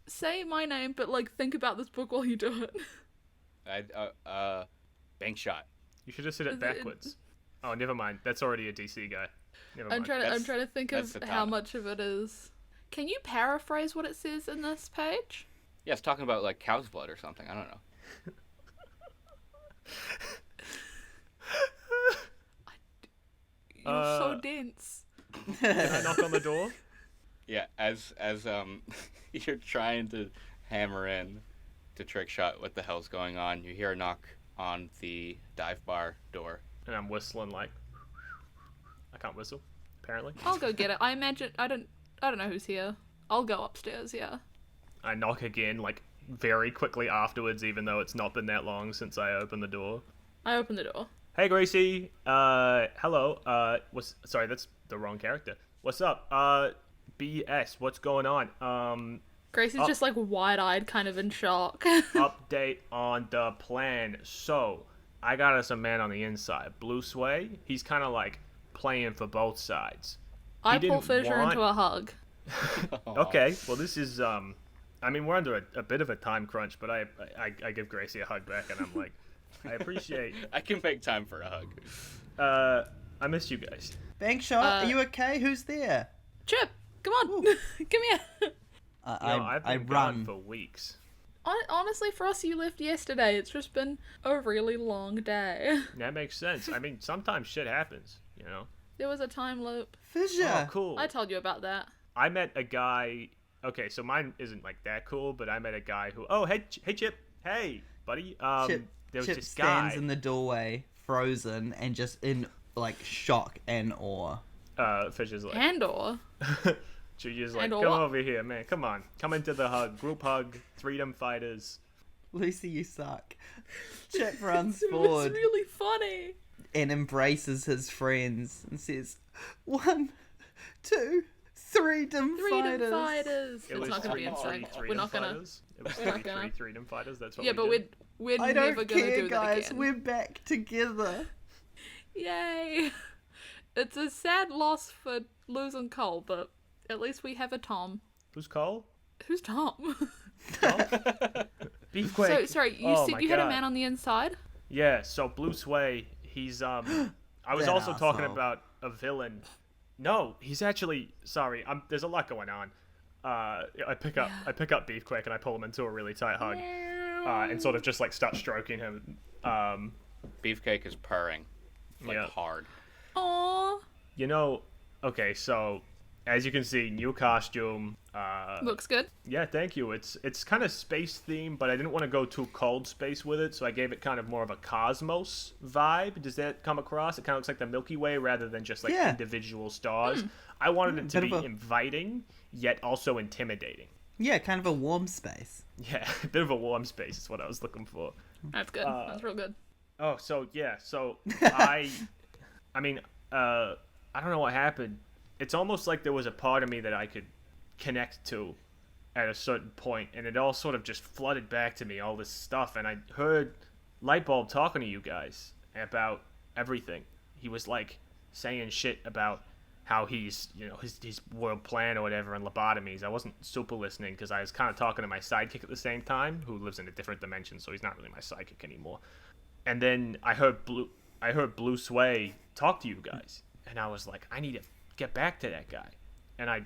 Speaker 3: Say my name, but like think about this book while you do it.
Speaker 4: Bankshot.
Speaker 2: You should have said it
Speaker 3: Is it-
Speaker 2: backwards. Oh, never mind. That's already a DC guy. Never
Speaker 3: I'm
Speaker 2: mind.
Speaker 3: trying to think
Speaker 4: that's
Speaker 3: of
Speaker 4: the
Speaker 3: how
Speaker 4: top.
Speaker 3: much of it is. Can you paraphrase what it says in this page?
Speaker 4: Yeah, it's talking about like cow's blood or something. I don't know.
Speaker 3: You're so dense.
Speaker 2: Can I knock on the door?
Speaker 4: Yeah, as you're trying to hammer in to trick shot what the hell's going on, you hear a knock on the dive bar door.
Speaker 2: And I'm whistling like... I can't whistle, apparently.
Speaker 3: I'll go get it. I imagine I don't know who's here. I'll go upstairs. Yeah.
Speaker 2: I knock again, like, very quickly afterwards, even though it's not been that long since I opened the door.
Speaker 3: I open the door.
Speaker 2: Hey, Gracie. Hello. Sorry, that's the wrong character. What's up? BS, what's going on?
Speaker 3: Gracie's just like wide-eyed, kind of in shock.
Speaker 2: Update on the plan. So, I got us a man on the inside. Blue Sway, he's kind of like playing for both sides.
Speaker 3: I
Speaker 2: He
Speaker 3: pull
Speaker 2: didn't
Speaker 3: Fissure
Speaker 2: want-
Speaker 3: into a hug.
Speaker 2: Okay, well, this is, I mean, we're under a bit of a time crunch, but I give Gracie a hug back, and I'm like, I appreciate,
Speaker 4: I can make time for a hug.
Speaker 2: I miss you guys.
Speaker 1: Bankshot, are you okay? Who's there?
Speaker 3: Chip, come on, come here.
Speaker 2: I've
Speaker 1: I
Speaker 2: been gone
Speaker 1: run.
Speaker 2: for weeks.
Speaker 3: Honestly, for us, you left yesterday. It's just been a really long day.
Speaker 2: That makes sense. I mean, sometimes shit happens, you know?
Speaker 3: There was a time loop.
Speaker 1: Fissure.
Speaker 2: Oh, cool.
Speaker 3: I told you about that.
Speaker 2: I met a guy. Okay, so mine isn't like that cool, but I met a guy who. Oh, hey, hey, Chip. Hey, buddy.
Speaker 1: Chip,
Speaker 2: There was
Speaker 1: Chip
Speaker 2: this
Speaker 1: stands
Speaker 2: guy.
Speaker 1: in the doorway, frozen, and just in like shock and awe.
Speaker 2: Fisher's like.
Speaker 3: Andor.
Speaker 2: Juju's like,
Speaker 3: And
Speaker 2: come
Speaker 3: what?
Speaker 2: over here, man. Come on, come into the hug, group hug, Threedom Fighters.
Speaker 1: Lucy, you suck. Chip runs
Speaker 3: It was
Speaker 1: forward
Speaker 3: really funny.
Speaker 1: and embraces his friends and says, 1, 2, Threedom
Speaker 3: Freedom
Speaker 1: Fighters.
Speaker 3: Fighters.
Speaker 2: It
Speaker 3: It's
Speaker 2: was
Speaker 3: not gonna be
Speaker 2: 3
Speaker 3: insane.
Speaker 2: Freedom
Speaker 3: We're not gonna.
Speaker 2: Fighters. It was
Speaker 3: we're not gonna.
Speaker 2: 3 Freedom Fighters. That's what
Speaker 3: Yeah,
Speaker 2: we
Speaker 3: but
Speaker 2: did.
Speaker 3: we're
Speaker 1: I
Speaker 3: never
Speaker 1: don't
Speaker 3: gonna
Speaker 1: care,
Speaker 3: do that
Speaker 1: guys.
Speaker 3: again.
Speaker 1: We're back together.
Speaker 3: Yay! It's a sad loss for losing Cole, but at least we have a Tom.
Speaker 2: Who's Cole?
Speaker 3: Who's Tom?
Speaker 2: Beef
Speaker 3: So sorry, you
Speaker 2: Oh
Speaker 3: said
Speaker 2: my
Speaker 3: you had a
Speaker 2: God.
Speaker 3: man on the inside.
Speaker 2: Yeah, so Blue Sway, he's I was
Speaker 1: That
Speaker 2: also talking
Speaker 1: asshole.
Speaker 2: about a villain. No, he's actually sorry. There's a lot going on. I pick up Beefquake and I pull him into a really tight hug, and sort of just like start stroking him.
Speaker 4: Beefcake is purring, like
Speaker 2: Yeah.
Speaker 4: hard.
Speaker 3: Aww.
Speaker 2: You know, okay, so as you can see, new costume.
Speaker 3: Looks good.
Speaker 2: Yeah, thank you. It's kind of space themed, but I didn't want to go too cold space with it, so I gave it kind of more of a cosmos vibe. Does that come across? It kind of looks like the Milky Way rather than just like
Speaker 1: Yeah.
Speaker 2: individual stars. I wanted it to
Speaker 1: bit
Speaker 2: be
Speaker 1: of a-
Speaker 2: inviting, yet also intimidating.
Speaker 1: Yeah, kind of a warm space.
Speaker 2: Yeah, a bit of a warm space is what I was looking for.
Speaker 3: That's good. That's real good.
Speaker 2: Oh, so yeah, so I mean, I don't know what happened. It's almost like there was a part of me that I could connect to at a certain point, and it all sort of just flooded back to me, all this stuff, and I heard Lightbulb talking to you guys about everything. He was like saying shit about how he's, you know, his world plan or whatever, and lobotomies. I wasn't super listening because I was kind of talking to my sidekick at the same time, who lives in a different dimension, so he's not really my sidekick anymore. And then I heard Blue Sway talk to you guys, and I was like, I need to get back to that guy. And I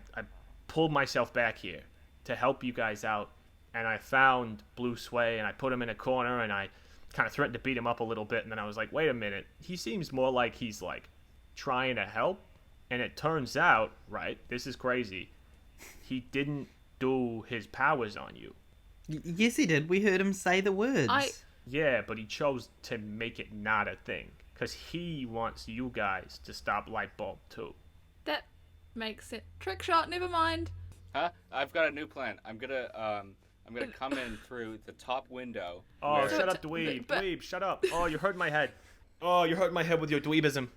Speaker 2: pulled myself back here to help you guys out, and I found Blue Sway, and I put him in a corner, and I kind of threatened to beat him up a little bit, and then I was like, wait a minute, he seems more like he's like trying to help. And it turns out, right, this is crazy, he didn't do his powers on you.
Speaker 1: Yes, he did. We heard him say the words.
Speaker 2: Yeah, but he chose to make it not a thing, because he wants you guys to stop Lightbulb too.
Speaker 3: That makes it. Trick shot, never mind.
Speaker 4: Huh? I've got a new plan. I'm gonna come in through the top window.
Speaker 2: Oh,
Speaker 4: where-
Speaker 2: shut up, dweeb.
Speaker 3: but-
Speaker 2: Dweeb, shut up. Oh, you hurt my head. Oh, you hurt my head with your dweebism.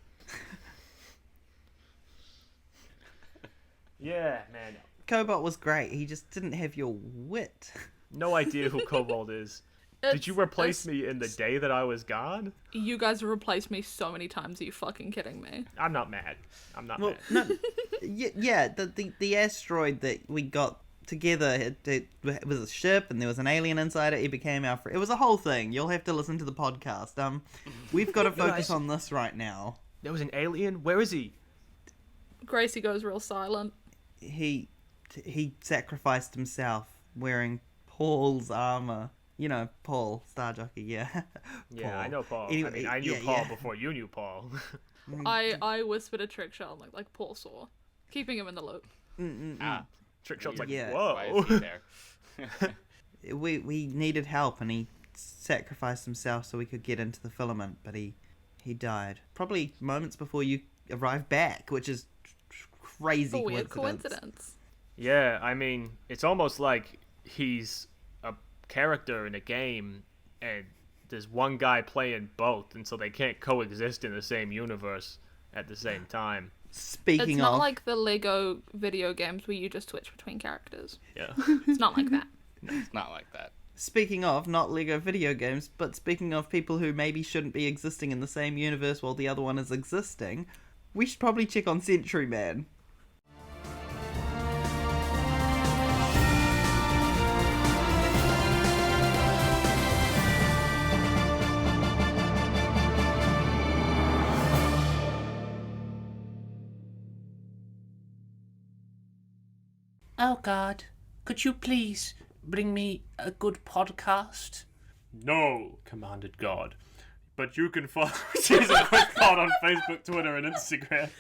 Speaker 2: Yeah, man.
Speaker 1: Cobalt was great. He just didn't have your wit.
Speaker 2: No idea who Cobalt is. Did you replace me in the day that I was gone?
Speaker 3: You guys have replaced me so many times. Are you fucking kidding me?
Speaker 2: I'm not mad. I'm not
Speaker 1: Well,
Speaker 2: mad.
Speaker 1: no, yeah. The asteroid that we got together, it was a ship, and there was an alien inside it. He became our friend. It was a whole thing. You'll have to listen to the podcast. We've got to focus on this right now.
Speaker 2: There was an alien? Where is he?
Speaker 3: Gracie goes real silent.
Speaker 1: He sacrificed himself wearing Paul's armor. You know, Paul, Star Jockey, yeah.
Speaker 2: Yeah,
Speaker 1: Paul.
Speaker 2: I know Paul.
Speaker 1: Anyway,
Speaker 2: I mean, I knew
Speaker 1: yeah,
Speaker 2: Paul
Speaker 1: yeah.
Speaker 2: before you knew Paul.
Speaker 3: I whispered a trick shot like Paul saw, keeping him in the loop.
Speaker 2: Trick shot's like,
Speaker 1: Yeah.
Speaker 4: Why
Speaker 2: whoa.
Speaker 4: is he there?
Speaker 1: We needed help, and he sacrificed himself so we could get into the filament, but he died. Probably moments before you arrived back, which is crazy
Speaker 3: A weird
Speaker 1: coincidence.
Speaker 3: coincidence.
Speaker 2: Yeah, I mean, it's almost like he's a character in a game, and there's one guy playing both, and so they can't coexist in the same universe at the same time.
Speaker 1: Speaking
Speaker 3: It's not
Speaker 1: of,
Speaker 3: like the Lego video games where you just switch between characters.
Speaker 2: Yeah.
Speaker 3: It's not like that.
Speaker 4: It's not like that.
Speaker 1: speaking of, not Lego video games, but speaking of people who maybe shouldn't be existing in the same universe while the other one is existing, we should probably check on Sentry Man.
Speaker 7: Oh God, could you please bring me a good podcast?
Speaker 2: No, commanded God. But you can follow Season Quick Pod on Facebook, Twitter, and Instagram.